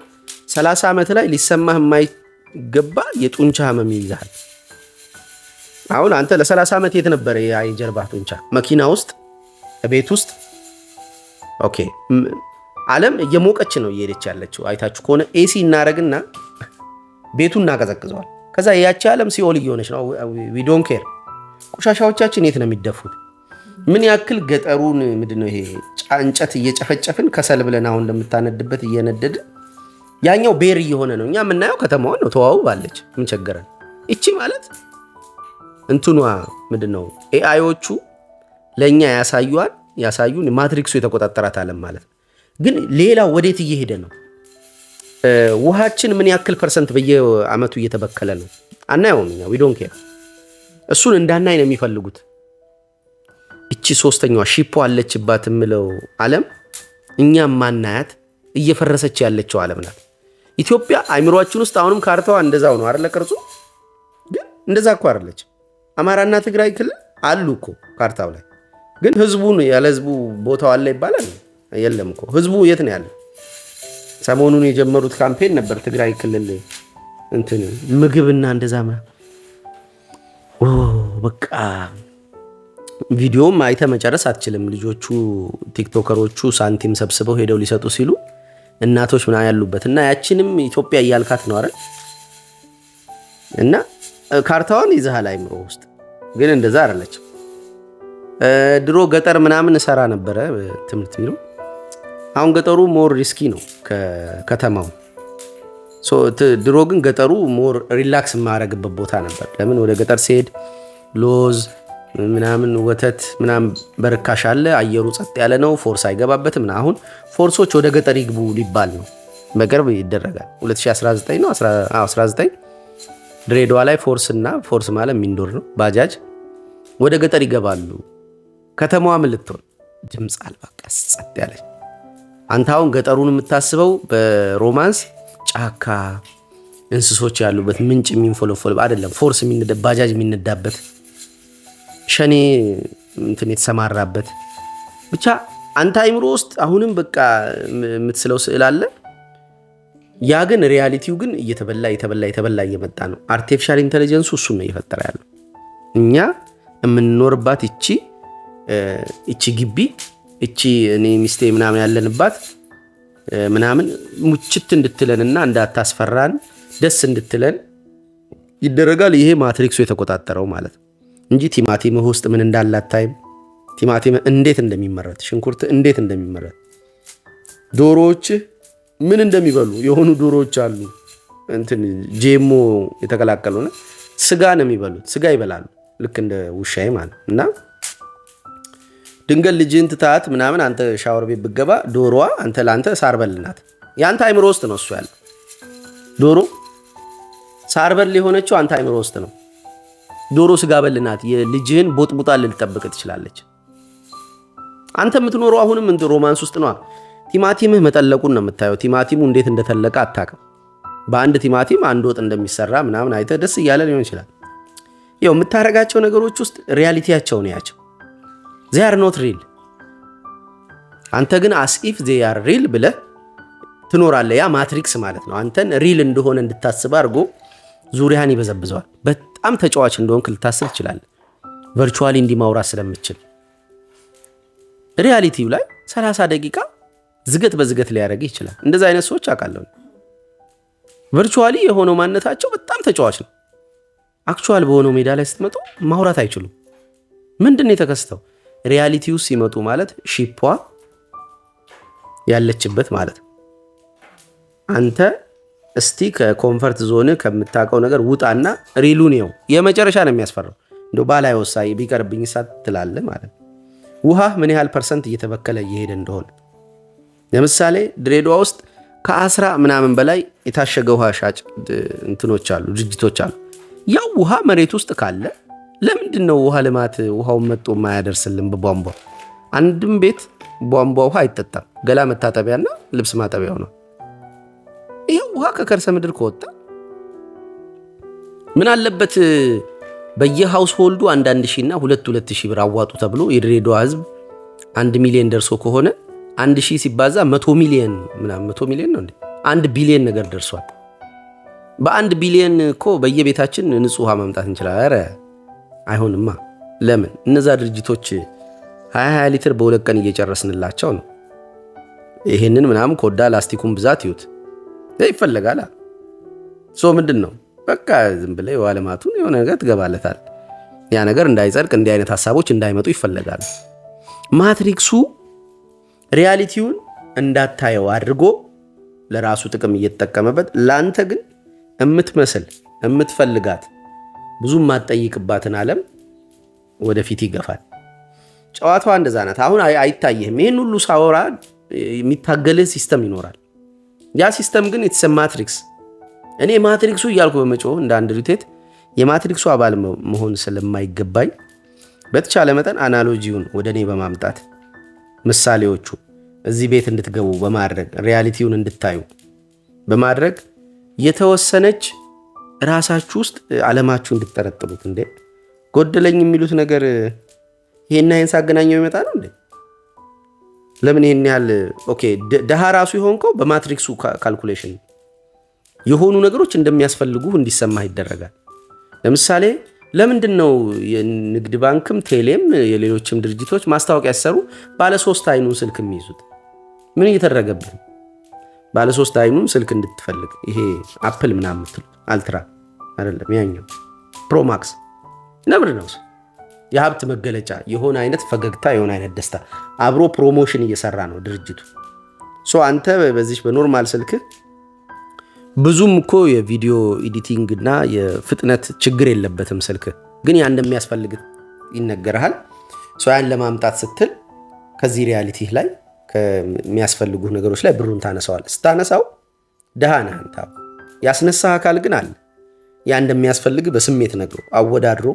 Speaker 1: 30 ዓመት ላይ ሊሰማህ የማይገባ የጡንቻ ህመም ይይዛል። አሁን አንተ ለ30 ዓመት የት ነበረ የጀርባ ጡንቻ? መኪና ውስጥ፣ ቤት ውስጥ። ኦኬ ዓለም እየሞቀች ነው እየሄደች ያለችው። አይታችሁ ከሆነ ኤሲ እናረግና ቤቱን እናቀዘቅዘዋል። ከዛ ያቺ ዓለም ሲኦል እየሆነች ነው። ዊ ዶንት ኬር። ቆሻሻዎቻችን የት ነው የሚደፉት? ምን ያክል ገጠሩን ምንድነው ይሄ እንጨት እየጨፈጨፍን ከሰል ብለን አሁን እንደምታነድበት እየነደድ ያኛው ቤር እየሆነ ነው። እኛ የምናየው ከተማውን ነው። ተዋው ባለች ምን ቸገረን? እቺ ማለት እንትኗ ምንድነው ኤአይዎቹ ለኛ ያሳዩን ማትሪክሱ የተቆጣጠራት ዓለም ማለት ግን ሌላ ወዴት እየሄደ ነው? ውሃችን ምን ያክል ፐርሰንት በየአመቱ እየተበከለ ነው? አናየውም። እኛ ዊ ዶንት ኬር። እሱን እንዳናይ ነው የሚፈልጉት። እቺ ሶስተኛዋ ሺፖ አለችባት የምለው ዓለም እኛም ማናያት እየፈረሰች ያለችው ዓለም ናት። ኢትዮጵያ አይምሮአችን ውስጥ አሁንም ካርታዋ እንደዛው ነው አይደለ? ቅርጹ ግን እንደዛ እኮ አይደለች። አማራና ትግራይ ክልል አሉ እኮ ካርታው ላይ፣ ግን ህዝቡን ያለ ህዝቡ ቦታው አለ ይባላል? የለም እኮ። ህዝቡ የት ነው ያለው? ሰሞኑን የጀመሩት ካምፔን ነበር ትግራይ ክልል እንትን ምግብና እንደዛ በቃ ቪዲዮም አይተ መጨረስ አትችልም። ልጆቹ ቲክቶከሮቹ ሳንቲም ሰብስበው ሄደው ሊሰጡ ሲሉ እናቶች ምናምን ያሉበት እና ያችንም ኢትዮጵያ እያልካት ነው አይደል? እና ካርታዋን ይዘሃል አይምሮ ውስጥ፣ ግን እንደዛ አይደለችም። ድሮ ገጠር ምናምን እሰራ ነበረ ትምህርት ቢሮ። አሁን ገጠሩ ሞር ሪስኪ ነው ከከተማው። ድሮ ግን ገጠሩ ሞር ሪላክስ የማያደርግበት ቦታ ነበር። ለምን? ወደ ገጠር ሲሄድ ሎዝ ምናምን ወተት ምናምን በርካሽ አለ። አየሩ ጸጥ ያለ ነው። ፎርስ አይገባበትም። አሁን ፎርሶች ወደ ገጠር ይግቡ ሊባል ነው። በቅርብ ይደረጋል። 2019 ነው 19 ድሬዳዋ ላይ ፎርስ ማለት ሚንዶር ነው ባጃጅ ወደ ገጠር ይገባሉ። ከተማዋ ምን ልትሆን? ድምፅ አልባ ጸጥ ያለች። አንተ አሁን ገጠሩን የምታስበው በሮማንስ ጫካ እንስሶች ያሉበት ምንጭ የሚንፎለፎል አይደለም። ፎርስ ባጃጅ የሚነዳበት ሸኔ እንትን የተሰማራበት ብቻ አንተ አይምሮ ውስጥ አሁንም በቃ የምትስለው ስዕል አለ። ያ ግን ሪያሊቲው ግን እየተበላ እየመጣ ነው። አርቲፊሻል ኢንተለጀንሱ እሱን ነው እየፈጠረ ያለው። እኛ የምንኖርባት እቺ ግቢ እቺ እኔ ሚስቴ ምናምን ያለንባት ምናምን ሙችት እንድትለንና እንዳታስፈራን ደስ እንድትለን ይደረጋል። ይሄ ማትሪክሱ የተቆጣጠረው ማለት ነው እንጂ ቲማቲምህ ውስጥ ምን እንዳለ አታይም። ቲማቲም እንዴት እንደሚመረት፣ ሽንኩርት እንዴት እንደሚመረት፣ ዶሮዎች ምን እንደሚበሉ የሆኑ ዶሮዎች አሉ እንትን ጄሞ የተቀላቀሉ ነው። ስጋ ነው የሚበሉት። ስጋ ይበላሉ ልክ እንደ ውሻዬ ማለት እና ድንገት ልጅህን ትታት ምናምን አንተ ሻወር ቤት ብትገባ ዶሮዋ አንተ ለአንተ ሳር በል ናት። የአንተ አይምሮ ውስጥ ነው እሱ ያለው። ዶሮ ሳር በል የሆነችው አንተ አይምሮ ውስጥ ነው። ዶሮ ስጋ በል ናት። የልጅህን ቦጥቡጣ ልትጠብቅ ትችላለች። አንተ የምትኖረው አሁንም እንትን ሮማንስ ውስጥ ነው። ቲማቲምህ መጠለቁን ነው የምታየው። ቲማቲሙ እንዴት እንደተለቀ አታውቅም። በአንድ ቲማቲም አንድ ወጥ እንደሚሰራ ምናምን አይተህ ደስ እያለ ሊሆን ይችላል። ያው የምታረጋቸው ነገሮች ውስጥ ሪያሊቲያቸው ነው ያቸው። they are not real። አንተ ግን as if they are real ብለህ ትኖራለህ። ያ ማትሪክስ ማለት ነው። አንተን ሪል እንደሆነ እንድታስብ አድርጎ ዙሪያን ይበዘብዘዋል። በጣም ተጫዋች እንደሆንክ ልታስብ ትችላለህ። ቨርቹዋሊ እንዲማውራት ስለምችል ሪያሊቲው ላይ 30 ደቂቃ ዝገት በዝገት ሊያደርግ ይችላል። እንደዛ አይነት ሰዎች አውቃለሁ። ቨርቹዋሊ የሆነው ማንነታቸው በጣም ተጫዋች ነው። አክቹዋል በሆነው ሜዳ ላይ ስትመጡ ማውራት አይችሉም። ምንድን ነው የተከሰተው? ሪያሊቲው ሲመጡ ማለት ሺፓ ያለችበት ማለት ነው። አንተ እስቲ ከኮምፈርት ዞን ከምታውቀው ነገር ውጣና ሪሉን ነው። የመጨረሻ ነው የሚያስፈራው። እንደው ባላይ ወሳይ ቢቀርብኝ ሳት ትላለ ማለት ነው። ውሃ ምን ያህል ፐርሰንት እየተበከለ እየሄደ እንደሆነ ለምሳሌ ድሬዳዋ ውስጥ ከ10 ምናምን በላይ የታሸገ ውሃ ሻጭ እንትኖች አሉ፣ ድርጅቶች አሉ። ያው ውሃ መሬት ውስጥ ካለ ለምንድን ነው ውሃ ልማት ውሃውን መጥቶ የማያደርስልን? በቧንቧ አንድም ቤት ቧንቧ ውሃ አይጠጣም። ገላ መታጠቢያና ልብስ ማጠቢያው ነው። ይሄው ውሃ ከከርሰ ምድር ከወጣ ምን አለበት በየሃውስሆልዱ 1,000 እና 2,000 ብር አዋጡ ተብሎ የድሬዳዋ ህዝብ 1 ሚሊዮን ደርሶ ከሆነ 1,000 ሲባዛ 100 ሚሊዮን ምናምን 100 ሚሊዮን ነው እንዴ? 1 ቢሊዮን ነገር ደርሷል። በ1 ቢሊዮን እኮ በየቤታችን ንጹህ ውሃ ማምጣት እንችላለን። ኧረ አይሆንማ። ለምን? እነዛ ድርጅቶች 20 ሊትር በሁለት ቀን እየጨረስንላቸው ነው። ይሄንን ምናምን ኮዳ ላስቲኩን ብዛት ይዩት ይፈለጋል። ምንድን ነው በቃ ዝም ብለህ የውሃ ልማቱን የሆነ ነገር ትገባለታል። ያ ነገር እንዳይጸድቅ እንዲህ አይነት ሀሳቦች እንዳይመጡ ይፈለጋል። ማትሪክሱ ሪያሊቲውን እንዳታየው አድርጎ ለራሱ ጥቅም እየተጠቀመበት ለአንተ ግን የምትመስል የምትፈልጋት ብዙ የማትጠይቅባትን ዓለም ወደፊት ይገፋል። ጨዋታዋ እንደዛ ናት። አሁን አይታየህም። ይህን ሁሉ ሳወራ የሚታገልህ ሲስተም ይኖራል። ያ ሲስተም ግን የተሰ ማትሪክስ እኔ ማትሪክሱ እያልኩ በመጮህ እንደ አንድ ሪቴት የማትሪክሱ አባል መሆን ስለማይገባኝ በተቻለ መጠን አናሎጂውን ወደ እኔ በማምጣት ምሳሌዎቹ እዚህ ቤት እንድትገቡ በማድረግ ሪያሊቲውን እንድታዩ በማድረግ የተወሰነች ራሳችሁ ውስጥ ዓለማችሁ እንድትጠረጥሩት እንዴ ጎደለኝ የሚሉት ነገር ይሄና ይሄን ሳገናኘው ይመጣ ነው እንዴ? ለምን ይሄን ያህል ኦኬ ደሃ ራሱ ይሆንከው በማትሪክሱ ካልኩሌሽን የሆኑ ነገሮች እንደሚያስፈልጉ እንዲሰማህ ይደረጋል። ለምሳሌ ለምንድነው የንግድ ባንክም ቴሌም የሌሎችም ድርጅቶች ማስታወቂያ ያሰሩ ባለ 3 አይኑን ስልክ የሚይዙት? ምን እየተደረገብን? ባለ 3 አይኑን ስልክ እንድትፈልግ ይሄ አፕል ምናምን የምትሉት አልትራ አይደለም ያኛው ፕሮ ማክስ ነብር ነው። የሀብት መገለጫ የሆነ አይነት ፈገግታ የሆነ አይነት ደስታ አብሮ ፕሮሞሽን እየሰራ ነው ድርጅቱ። አንተ በዚህ በኖርማል ስልክ ብዙም እኮ የቪዲዮ ኤዲቲንግ እና የፍጥነት ችግር የለበትም ስልክ ግን ያ እንደሚያስፈልግ ይነገርሃል። ያን ለማምጣት ስትል ከዚህ ሪያሊቲ ላይ ከሚያስፈልጉ ነገሮች ላይ ብሩን ታነሳዋል። ስታነሳው ደሃ ነህ አንተ። ያስነሳህ አካል ግን አለ ያ እንደሚያስፈልግ በስሜት ነግሮ አወዳድሮ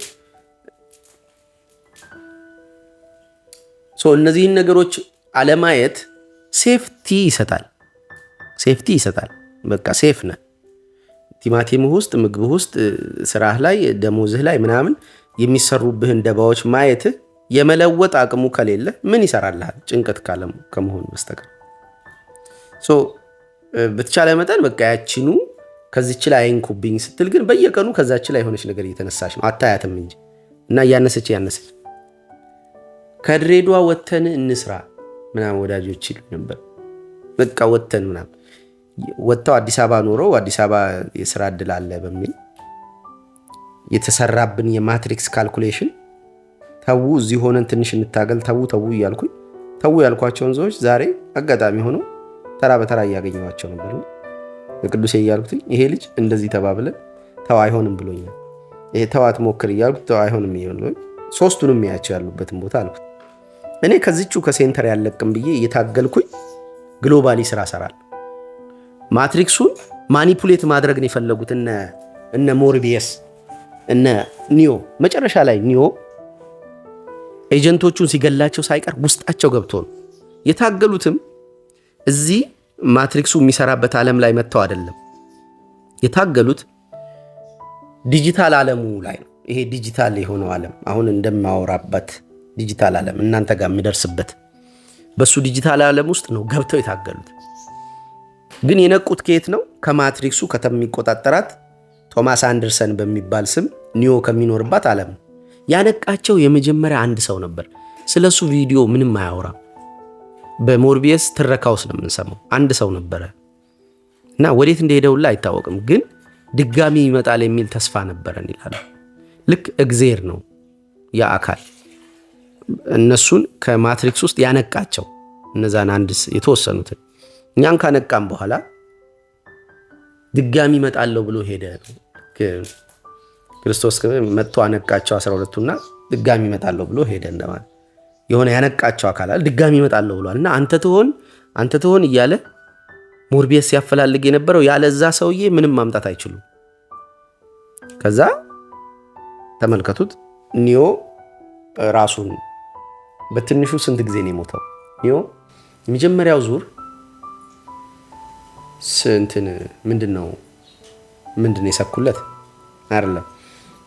Speaker 1: እነዚህን ነገሮች አለማየት ሴፍቲ ይሰጣል። በቃ ሴፍ ነህ። ቲማቲምህ ውስጥ ምግብህ ውስጥ ስራህ ላይ ደሞዝህ ላይ ምናምን የሚሰሩብህን ደባዎች ማየትህ የመለወጥ አቅሙ ከሌለ ምን ይሰራልሃል? ጭንቀት ከመሆን በስተቀር በተቻለ መጠን በቃ ያችኑ ከዚች ላይ አይንኩብኝ ስትል ግን በየቀኑ ከዛች ላይ የሆነች ነገር እየተነሳች ነው አታያትም እንጂ እና እያነሰች ከድሬዳዋ ወተን እንስራ ምናምን ወዳጆች ይሉ ነበር። በቃ ወተን ምናምን ወጥተው አዲስ አበባ ኖረው አዲስ አበባ የስራ እድል አለ በሚል የተሰራብን የማትሪክስ ካልኩሌሽን ተው እዚህ ሆነን ትንሽ እንታገል ተው እያልኩኝ ተው ያልኳቸውን ሰዎች ዛሬ አጋጣሚ ሆነው ተራ በተራ እያገኘዋቸው ነበር። በቅዱሴ እያልኩኝ ይሄ ልጅ እንደዚህ ተባብለን ተው አይሆንም ብሎኛል፣ ይሄ ተዋት ሞክር እያልኩት ተው አይሆንም ይሆን ሶስቱንም ያያቸው ያሉበትን ቦታ አልኩት። እኔ ከዚቹ ከሴንተር ያለቅም ብዬ እየታገልኩኝ ግሎባሊ ስራ ሰራል። ማትሪክሱን ማኒፑሌት ማድረግ ነው የፈለጉት እነ ሞርቢየስ እነ ኒዮ። መጨረሻ ላይ ኒዮ ኤጀንቶቹን ሲገላቸው ሳይቀር ውስጣቸው ገብቶ ነው የታገሉትም። እዚህ ማትሪክሱ የሚሰራበት ዓለም ላይ መጥተው አይደለም የታገሉት፣ ዲጂታል ዓለሙ ላይ ነው። ይሄ ዲጂታል የሆነው ዓለም አሁን እንደማወራበት ዲጂታል ዓለም እናንተ ጋር የሚደርስበት በሱ ዲጂታል ዓለም ውስጥ ነው ገብተው የታገሉት። ግን የነቁት ከየት ነው? ከማትሪክሱ ከተሚቆጣጠራት ቶማስ አንደርሰን በሚባል ስም ኒዮ ከሚኖርባት ዓለም ነው ያነቃቸው። የመጀመሪያ አንድ ሰው ነበር። ስለሱ ቪዲዮ ምንም አያወራም። በሞርቢየስ ትረካው ስለምንሰማው አንድ ሰው ነበረ እና ወዴት እንደሄደውላ አይታወቅም። ግን ድጋሚ ይመጣል የሚል ተስፋ ነበረን ይላሉ። ልክ እግዜር ነው ያ አካል እነሱን ከማትሪክስ ውስጥ ያነቃቸው እነዛን አንድ የተወሰኑትን። እኛን ካነቃም በኋላ ድጋሚ ይመጣለው ብሎ ሄደ። ክርስቶስ መጥቶ አነቃቸው 12ቱና ድጋሚ ይመጣለው ብሎ ሄደ እንደማለት የሆነ ያነቃቸው አካል ድጋሚ ይመጣለው ብሏል። እና አንተ ትሆን እያለ ሞርቢየስ ሲያፈላልግ የነበረው ያለዛ ሰውዬ ምንም ማምጣት አይችሉም። ከዛ ተመልከቱት ኒዮ ራሱን በትንሹ ስንት ጊዜ ነው የሞተው? ኒዮ የመጀመሪያው ዙር ስንትን ምንድነው የሰኩለት አይደለም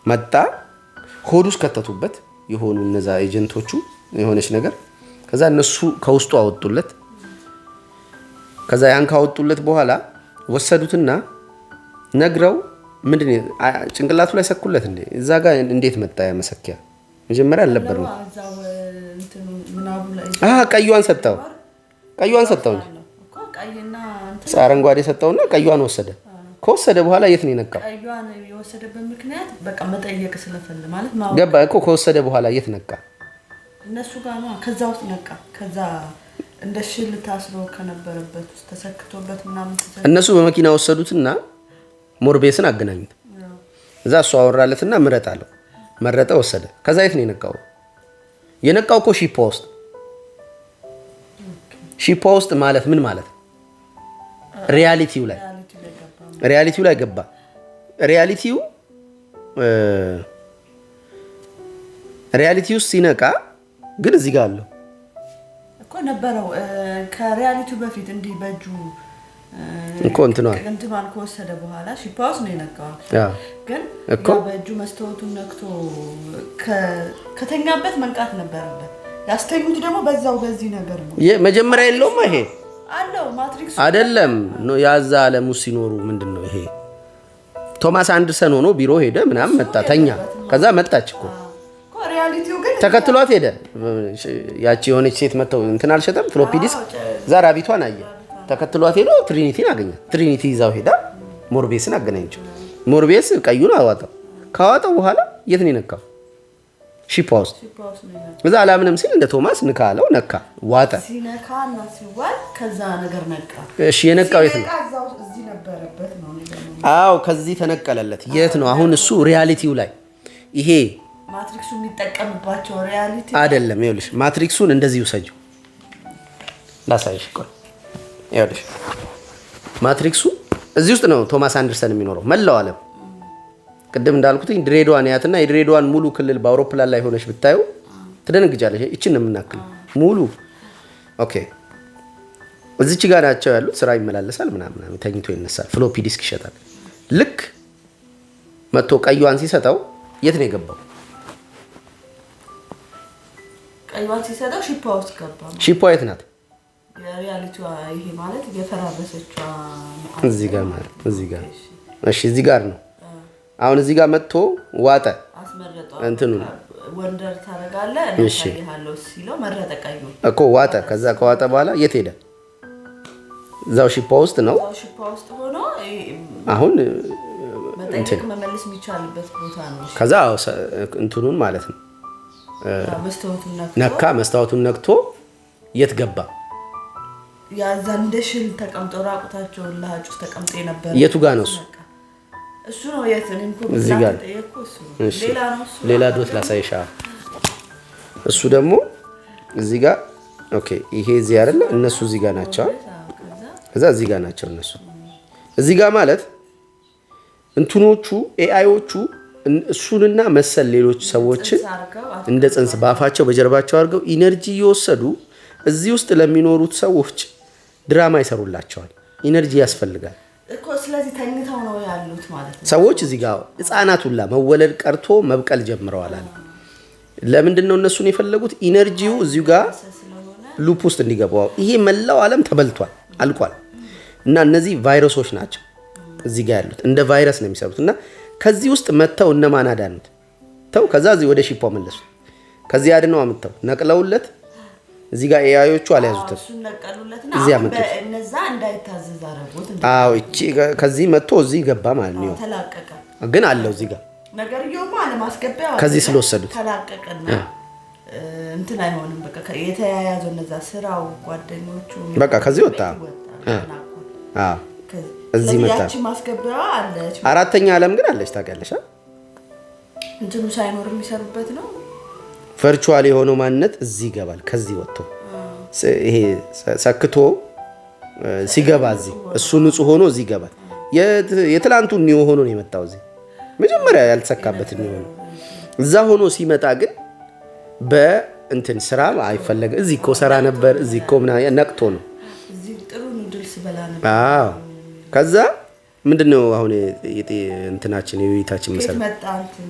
Speaker 1: መጣ ሆድ ውስጥ ከተቱበት የሆኑ እነዛ ኤጀንቶቹ የሆነች ነገር። ከዛ እነሱ ከውስጡ አወጡለት። ከዛ ያን ካወጡለት በኋላ ወሰዱትና ነግረው ምንድነው ጭንቅላቱ ላይ ሰኩለት። እንዴ እዛ ጋር እንዴት መጣ ያ መሰኪያ? መጀመሪያ አልነበርም። ቀዩን ሰጠው አረንጓዴ ሰጠውና ቀዩን ወሰደ። ከወሰደ በኋላ የት ነው የነቃው?
Speaker 3: ቀዩን የወሰደበት ምክንያት በቃ መጠየቅ ስለፈለ ማለት ነው።
Speaker 1: ገባ እኮ ከወሰደ በኋላ የት ነቃ?
Speaker 3: እነሱ ጋር ነው ከዛ ውስጥ ነቃ። ከዛ እንደ ሽል ታስሮ ከነበረበት ውስጥ ተሰክቶበት ምናምን
Speaker 1: እነሱ በመኪና ወሰዱትና ሞርቢየስን አገናኙት። እዛ እሱ አወራለትና ምረጥ አለው። መረጠ፣ ወሰደ። ከዛ የት ነው የነቃው? የነቃው እኮ ሺፓ ውስጥ ማለት ምን ማለት? ሪያሊቲው ላይ ገባ። ሪያሊቲው ሲነቃ ግን እዚህ ጋር አለው
Speaker 3: እኮ ነበረው ከሪያሊቲው በፊት እንዲህ በእጁ
Speaker 1: እኮ እንትኗን
Speaker 3: ከወሰደ በኋላ ሺፓውስ ነው የነካው። ግን እኮ በእጁ መስታወቱን ነክቶ ከተኛበት መንቃት ነበረበት። ያስተኙት ደግሞ በዛው በዚህ ነገር ነው።
Speaker 1: መጀመሪያ የለውም ይሄ
Speaker 3: አለው ማትሪክስ
Speaker 1: አይደለም ነው ያዛ ዓለም ውስጥ ሲኖሩ ምንድነው ይሄ ቶማስ አንደርሰን ሆኖ ቢሮ ሄደ ምናምን መጣ ተኛ። ከዛ መጣች እኮ
Speaker 3: ሪያሊቲው ግን
Speaker 1: ተከትሏት ሄደ። ያቺ የሆነች ሴት መተው እንትን አልሸጠም ፍሎፒ ዲስክ ዛራቢቷን አየ። ተከትሏት ሄዶ ትሪኒቲን አገኘ። ትሪኒቲ ይዛው ሄዳ ሞርቤስን አገናኘችው። ሞርቤስ ቀዩን አዋጣው። ካዋጣው በኋላ የት ነው የነካው? ሺፓውስ እዛ አላምንም ሲል እንደ ቶማስ ንካለው ነካ ዋጠ።
Speaker 3: ሲነካና ሲዋል ከዛ ነገር ነካ።
Speaker 1: እሺ የነካው የት ነው?
Speaker 3: እዚህ ነበረበት ነው።
Speaker 1: አዎ ከዚህ ተነቀለለት። የት ነው አሁን እሱ ሪያሊቲው ላይ ይሄ
Speaker 3: ማትሪክሱ የሚጠቀምባቸው ሪያሊቲ
Speaker 1: አይደለም። ይኸውልሽ ማትሪክሱን እንደዚህ ውሰጂው ላሳይሽ። ቆይ ይኸውልሽ ማትሪክሱ እዚህ ውስጥ ነው ቶማስ አንደርሰን የሚኖረው መላው ዓለም። ቅድም እንዳልኩትኝ ድሬዳዋን ያትና የድሬዳዋን ሙሉ ክልል በአውሮፕላን ላይ ሆነሽ ብታዩ ትደነግጫለሽ። እቺን ነው የምናክለው ሙሉ። ኦኬ እዚች ጋር ናቸው ያሉት። ስራ ይመላለሳል ምናምን ተኝቶ ይነሳል። ፍሎፒ ዲስክ ይሸጣል። ልክ መጥቶ ቀዩዋን ሲሰጠው የት ነው የገባው?
Speaker 3: ቀዩዋን ሲሰጠው ሺፓው ውስጥ ገባ።
Speaker 1: ሺፓው የት ናት?
Speaker 3: የሪያሊቲዋ ይሄ ማለት የፈራረሰችዋ
Speaker 1: እዚህ ጋር ማለት እዚህ ጋር። እሺ እዚህ ጋር ነው አሁን እዚህ ጋር መጥቶ ዋጠ።
Speaker 3: አስመረጠው
Speaker 1: እንትኑ
Speaker 3: ወንደር ታረጋለህ እንታይሃለው ሲለው መረጠ ቀዩ
Speaker 1: እኮ ዋጠ። ከዛ ከዋጠ በኋላ የት ሄደ? እዛው ሺፓው ውስጥ ነው።
Speaker 3: እዛው ሺፓው ውስጥ ሆኖ
Speaker 1: አሁን
Speaker 3: መጠየቅ መመለስ የሚቻልበት ቦታ ነው።
Speaker 1: ከዛ እንትኑን ማለት ነው ነካ። መስታወቱን ነክቶ የት ገባ?
Speaker 3: ያዛ እንደ ሽል ተቀምጦ ራቁታቸውን ለሃጭ ውስጥ ተቀምጦ ነበር።
Speaker 1: የቱ ጋር ነው እሱ?
Speaker 3: እሱ ነው የት ነው?
Speaker 1: እዚህ ጋር
Speaker 3: ሌላ ነው እሱ።
Speaker 1: ሌላ ዶት ላሳይሻ። እሱ ደግሞ እዚህ ጋር ኦኬ። ይሄ እዚህ አይደለ? እነሱ እዚህ ጋር ናቸው። ከዛ እዚህ ጋር ናቸው እነሱ። እዚህ ጋር ማለት እንትኖቹ ኤአይዎቹ እሱንና መሰል ሌሎች ሰዎችን እንደ ጽንስ ባፋቸው በጀርባቸው አድርገው ኢነርጂ እየወሰዱ እዚህ ውስጥ ለሚኖሩት ሰዎች ድራማ ይሰሩላቸዋል። ኢነርጂ ያስፈልጋል
Speaker 3: እኮ። ስለዚህ ተኝተው ነው ያሉት ማለት ነው
Speaker 1: ሰዎች እዚህ ጋር። ህፃናት ሁላ መወለድ ቀርቶ መብቀል ጀምረዋል። ለምንድን ነው እነሱን የፈለጉት? ኢነርጂው እዚሁ ጋር ሉፕ ውስጥ እንዲገባው። ይሄ መላው ዓለም ተበልቷል፣ አልቋል። እና እነዚህ ቫይረሶች ናቸው እዚህ ጋር ያሉት። እንደ ቫይረስ ነው የሚሰሩት። እና ከዚህ ውስጥ መተው እነማን አዳኑት? ተው ከዛ እዚህ ወደ ሺፓው መለሱት። ከዚህ አድነው አምጥተው ነቅለውለት እዚህ ጋር ኤአይዎቹ አልያዙትም። እዚህ አመጡት።
Speaker 3: እነዛ እንዳይታዘዝ አረጉት።
Speaker 1: አዎ እቺ ከዚህ መጥቶ እዚህ ገባ ማለት ነው።
Speaker 3: ተላቀቀ
Speaker 1: ግን አለው እዚህ ጋር
Speaker 3: ነገርየውማ ለማስገቢያ
Speaker 1: ከዚህ ስለወሰዱት
Speaker 3: ተላቀቀና እንትን አይሆንም። በቃ የተያያዘው እነዛ ስራው ጓደኞቹ
Speaker 1: በቃ ከዚህ ወጣ። አዎ እዚህ መጣ።
Speaker 3: ያቺ ማስገቢያዋ አለች።
Speaker 1: አራተኛ ዓለም ግን አለች ታውቂያለሽ?
Speaker 3: እንትኑ ሳይኖር የሚሰሩበት ነው።
Speaker 1: ቨርቹዋል የሆነው ማንነት እዚህ ይገባል። ከዚህ ወጥቶ ይሄ ሰክቶ ሲገባ እዚህ እሱ ንጹህ ሆኖ እዚህ ይገባል። የትላንቱ ኒዮ ሆኖ ነው የመጣው። እዚህ መጀመሪያ ያልተሰካበት ኒዮ ሆኖ እዛ ሆኖ ሲመጣ ግን በእንትን ስራ አይፈለገ። እዚህ እኮ ሰራ ነበር፣ እዚህ እኮ ምናምን ነቅቶ ነው።
Speaker 3: እዚህ ጥሩ ኑድልስ በላ ነበር።
Speaker 1: አዎ ከዛ ምንድነው አሁን እንትናችን የውይይታችን መሰረት
Speaker 3: መጣ እንትን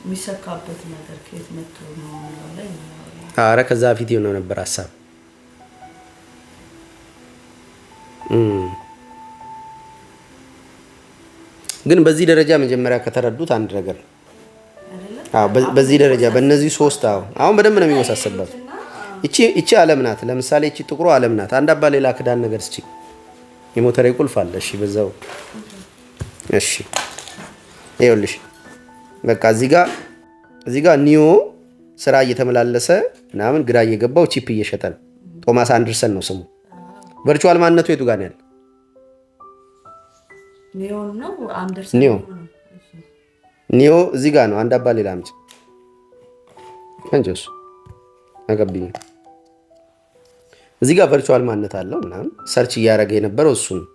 Speaker 3: የሚሰካበት ነገር ከየት መጥቶ ነው ላይ ነው።
Speaker 1: አረ ከዛ ፊት የሆነ ነበር ሐሳብ ግን በዚህ ደረጃ መጀመሪያ ከተረዱት አንድ ነገር አዎ በዚህ ደረጃ በእነዚህ ሶስት አሁን በደንብ ነው የሚወሳሰበት። እቺ ዓለም ናት። ለምሳሌ እቺ ጥቁሩ ዓለም ናት። አንድ አባ ሌላ ክዳን ነገር እስኪ የሞተሬ ቁልፍ አለ። እሺ በዛው እሺ ይኸውልሽ በቃ እዚህ ጋር ኒዮ ስራ እየተመላለሰ ምናምን ግራ እየገባው ቺፕ እየሸጠ ነው። ቶማስ አንደርሰን ነው ስሙ። ቨርቹዋል ማንነቱ የቱ ጋር ነው ያለው? ኒዮ እዚህ ጋር ነው። አንድ አባ ሌላ አምጪ እንጆስ አቀብኝ። እዚህ ጋር ቨርቹዋል ማንነት አለው ምናምን ሰርች እያደረገ የነበረው እሱ ነው።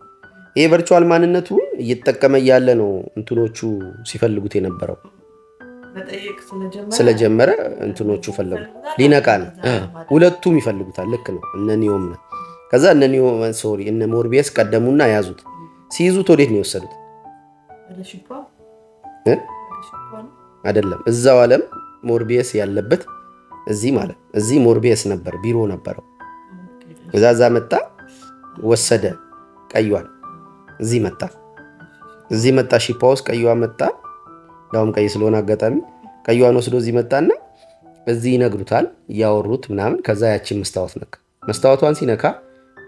Speaker 1: ይሄ ቨርቹዋል ማንነቱ እየተጠቀመ ያለ ነው እንትኖቹ ሲፈልጉት የነበረው ስለጀመረ እንትኖቹ ፈለጉ ሊነቃ ነው። ሁለቱም ይፈልጉታል። ልክ ነው። እነ ኒዮም ነው። ከዛ እነ ሞርቢየስ ቀደሙና ያዙት። ሲይዙት ወዴት ነው የወሰዱት? አይደለም እዛው ዓለም ሞርቢየስ ያለበት እዚህ ማለት እዚህ ሞርቢየስ ነበር፣ ቢሮ ነበረው። እዛ መጣ ወሰደ ቀይዋን። እዚህ መጣ ሺፓ ውስጥ ቀይዋን መጣ። ያውም ቀይ ስለሆነ አጋጣሚ ቀይዋን ወስዶ እዚህ መጣና እዚህ ይነግሩታል እያወሩት ምናምን። ከዛ ያቺን መስታወት ነካ። መስታወቷን ሲነካ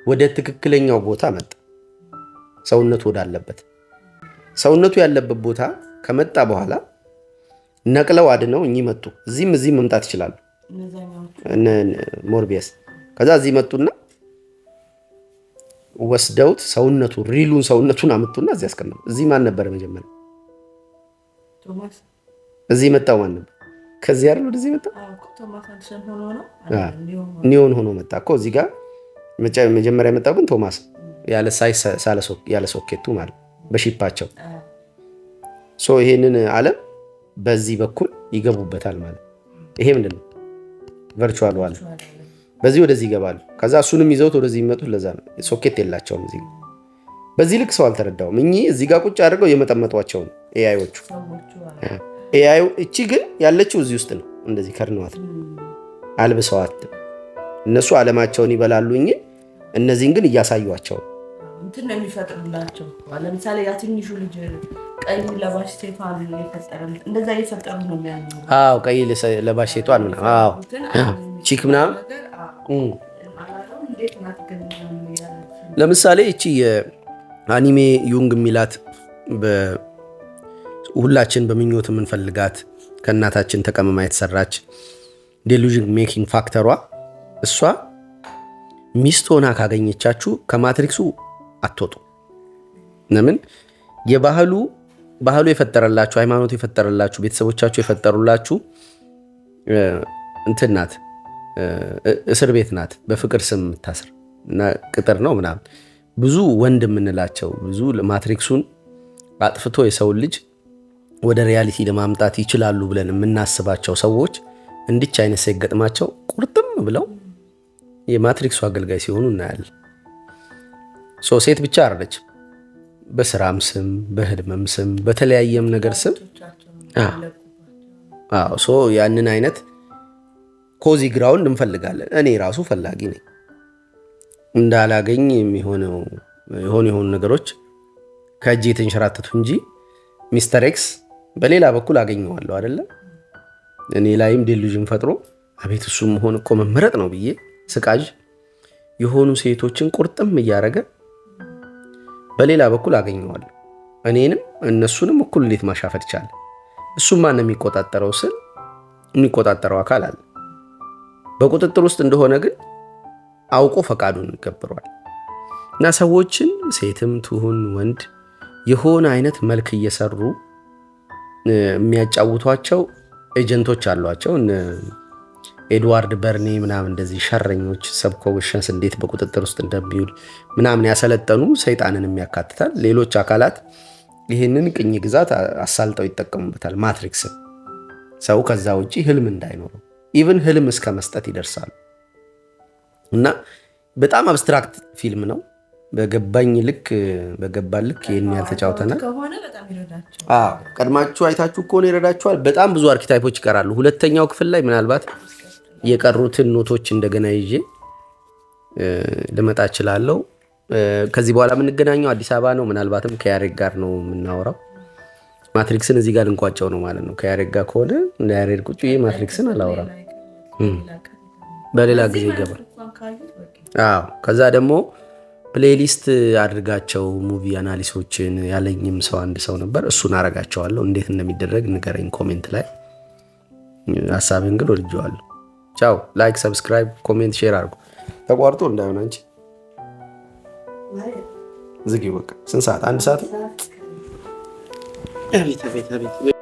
Speaker 1: ወደ ትክክለኛው ቦታ መጣ። ሰውነቱ ወዳለበት ሰውነቱ ያለበት ቦታ ከመጣ በኋላ ነቅለው አድነው እኚህ መጡ። እዚህም መምጣት ይችላሉ ሞርቢየስ። ከዛ እዚህ መጡና ወስደውት ሰውነቱን አመጡና እዚህ አስቀመጡ። እዚህ ማን ነበር መጀመሪያ?
Speaker 3: ቶማስ።
Speaker 1: እዚህ መጣው ማን ነበር? ከዚህ አይደል ወደዚህ መጣ?
Speaker 3: ቶማስ አንደርሰን ሆኖ ነው
Speaker 1: ኒዮን ሆኖ መጣ እኮ እዚህ ጋር መጀመሪያ የመጣው ግን ቶማስ ያለ ሶኬቱ ማለት በሺፓቸው። ይሄንን ዓለም በዚህ በኩል ይገቡበታል ማለት ይሄ ምንድነው? ቨርቹዋል ዋል። በዚህ ወደዚህ ይገባሉ። ከዛ እሱንም ይዘውት ወደዚህ የሚመጡት ለዛ ነው። ሶኬት የላቸውም እዚህ። በዚህ ልክ ሰው አልተረዳውም። እኚህ እዚህ ጋር ቁጭ አድርገው የመጠመጧቸው ነው ኤአይዎቹ። ኤአይ እቺ ግን ያለችው እዚህ ውስጥ ነው። እንደዚህ ከርነዋት አልብሰዋት እነሱ ዓለማቸውን ይበላሉ። እነዚህን ግን እያሳዩቸው
Speaker 3: እንትን ነው የሚፈጥሩላቸው። ለምሳሌ ያ ትንሹ ልጅ ቀይ ለባሽ ሴቷን የፈጠረው እንደዛ እየፈጠሩ ነው የሚያምኑ።
Speaker 1: አዎ ቀይ ለባሽ ሴቷን ምናምን አዎ ቺክ ምናምን ለምሳሌ እቺ የአኒሜ ዩንግ የሚላት ሁላችን በምኞት የምንፈልጋት ከእናታችን ተቀመማ የተሰራች ዴሉዥን ሜኪንግ ፋክተሯ እሷ ሚስት ሆና ካገኘቻችሁ ከማትሪክሱ አትወጡ። ለምን? የባህሉ የፈጠረላችሁ ሃይማኖት የፈጠረላችሁ ቤተሰቦቻችሁ የፈጠሩላችሁ እንትን ናት፣ እስር ቤት ናት። በፍቅር ስም የምታስር እና ቅጥር ነው ምናምን። ብዙ ወንድ የምንላቸው ብዙ ማትሪክሱን አጥፍቶ የሰውን ልጅ ወደ ሪያሊቲ ለማምጣት ይችላሉ ብለን የምናስባቸው ሰዎች እንዲች አይነት ሳይገጥማቸው ቁርጥም ብለው የማትሪክሱ አገልጋይ ሲሆኑ እናያለን። ሴት ብቻ አይደለች፣ በስራም ስም በህልምም ስም በተለያየም ነገር ስም ያንን አይነት ኮዚ ግራውንድ እንፈልጋለን። እኔ ራሱ ፈላጊ ነኝ። እንዳላገኝ የሆኑ ነገሮች ከእጅ የተንሸራተቱ እንጂ ሚስተር ኤክስ በሌላ በኩል አገኘዋለሁ አይደለም። እኔ ላይም ዴሉዥን ፈጥሮ አቤት እሱ መሆን እኮ መመረጥ ነው ብዬ ስቃዥ የሆኑ ሴቶችን ቁርጥም እያደረገ በሌላ በኩል አገኘዋለሁ። እኔንም እነሱንም እኩል እንዴት ማሻፈት ይቻላል? እሱም ማን የሚቆጣጠረው ስል የሚቆጣጠረው አካል አለ። በቁጥጥር ውስጥ እንደሆነ ግን አውቆ ፈቃዱን ይገብሯል። እና ሰዎችን ሴትም ትሁን ወንድ የሆነ አይነት መልክ እየሰሩ የሚያጫውቷቸው ኤጀንቶች አሏቸው። ኤድዋርድ በርኔ ምናምን እንደዚህ ሸረኞች ሰብኮንሽንስ እንዴት በቁጥጥር ውስጥ እንደሚውል ምናምን ያሰለጠኑ ሰይጣንን የሚያካትታል። ሌሎች አካላት ይህንን ቅኝ ግዛት አሳልጠው ይጠቀሙበታል። ማትሪክስን ሰው ከዛ ውጪ ህልም እንዳይኖረው ኢቭን ህልም እስከ መስጠት ይደርሳሉ። እና በጣም አብስትራክት ፊልም ነው። በገባን ልክ ይህን ያልተጫውተናል። ቀድማችሁ አይታችሁ ከሆነ ይረዳችኋል። በጣም ብዙ አርኪታይፖች ይቀራሉ። ሁለተኛው ክፍል ላይ ምናልባት የቀሩትን ኖቶች እንደገና ይዤ ልመጣ እችላለሁ። ከዚህ በኋላ የምንገናኘው አዲስ አበባ ነው። ምናልባትም ከያሬድ ጋር ነው የምናወራው። ማትሪክስን እዚህ ጋር ልንቋጨው ነው ማለት ነው። ከያሬድ ጋር ከሆነ እንደ ያሬድ ቁጭ ማትሪክስን አላወራም። በሌላ ጊዜ ይገባል። ከዛ ደግሞ ፕሌሊስት አድርጋቸው ሙቪ አናሊሶችን ያለኝም ሰው አንድ ሰው ነበር። እሱን አረጋቸዋለሁ። እንዴት እንደሚደረግ ንገረኝ ኮሜንት ላይ። ሀሳብን ግን ወድጀዋለሁ። ቻው። ላይክ፣ ሰብስክራይብ፣ ኮሜንት፣ ሼር አድርጉ። ተቋርጦ እንዳይሆን አንቺ ዝጊው በቃ። ስንት ሰዓት? 1 ሰዓት። አቤት አቤት አቤት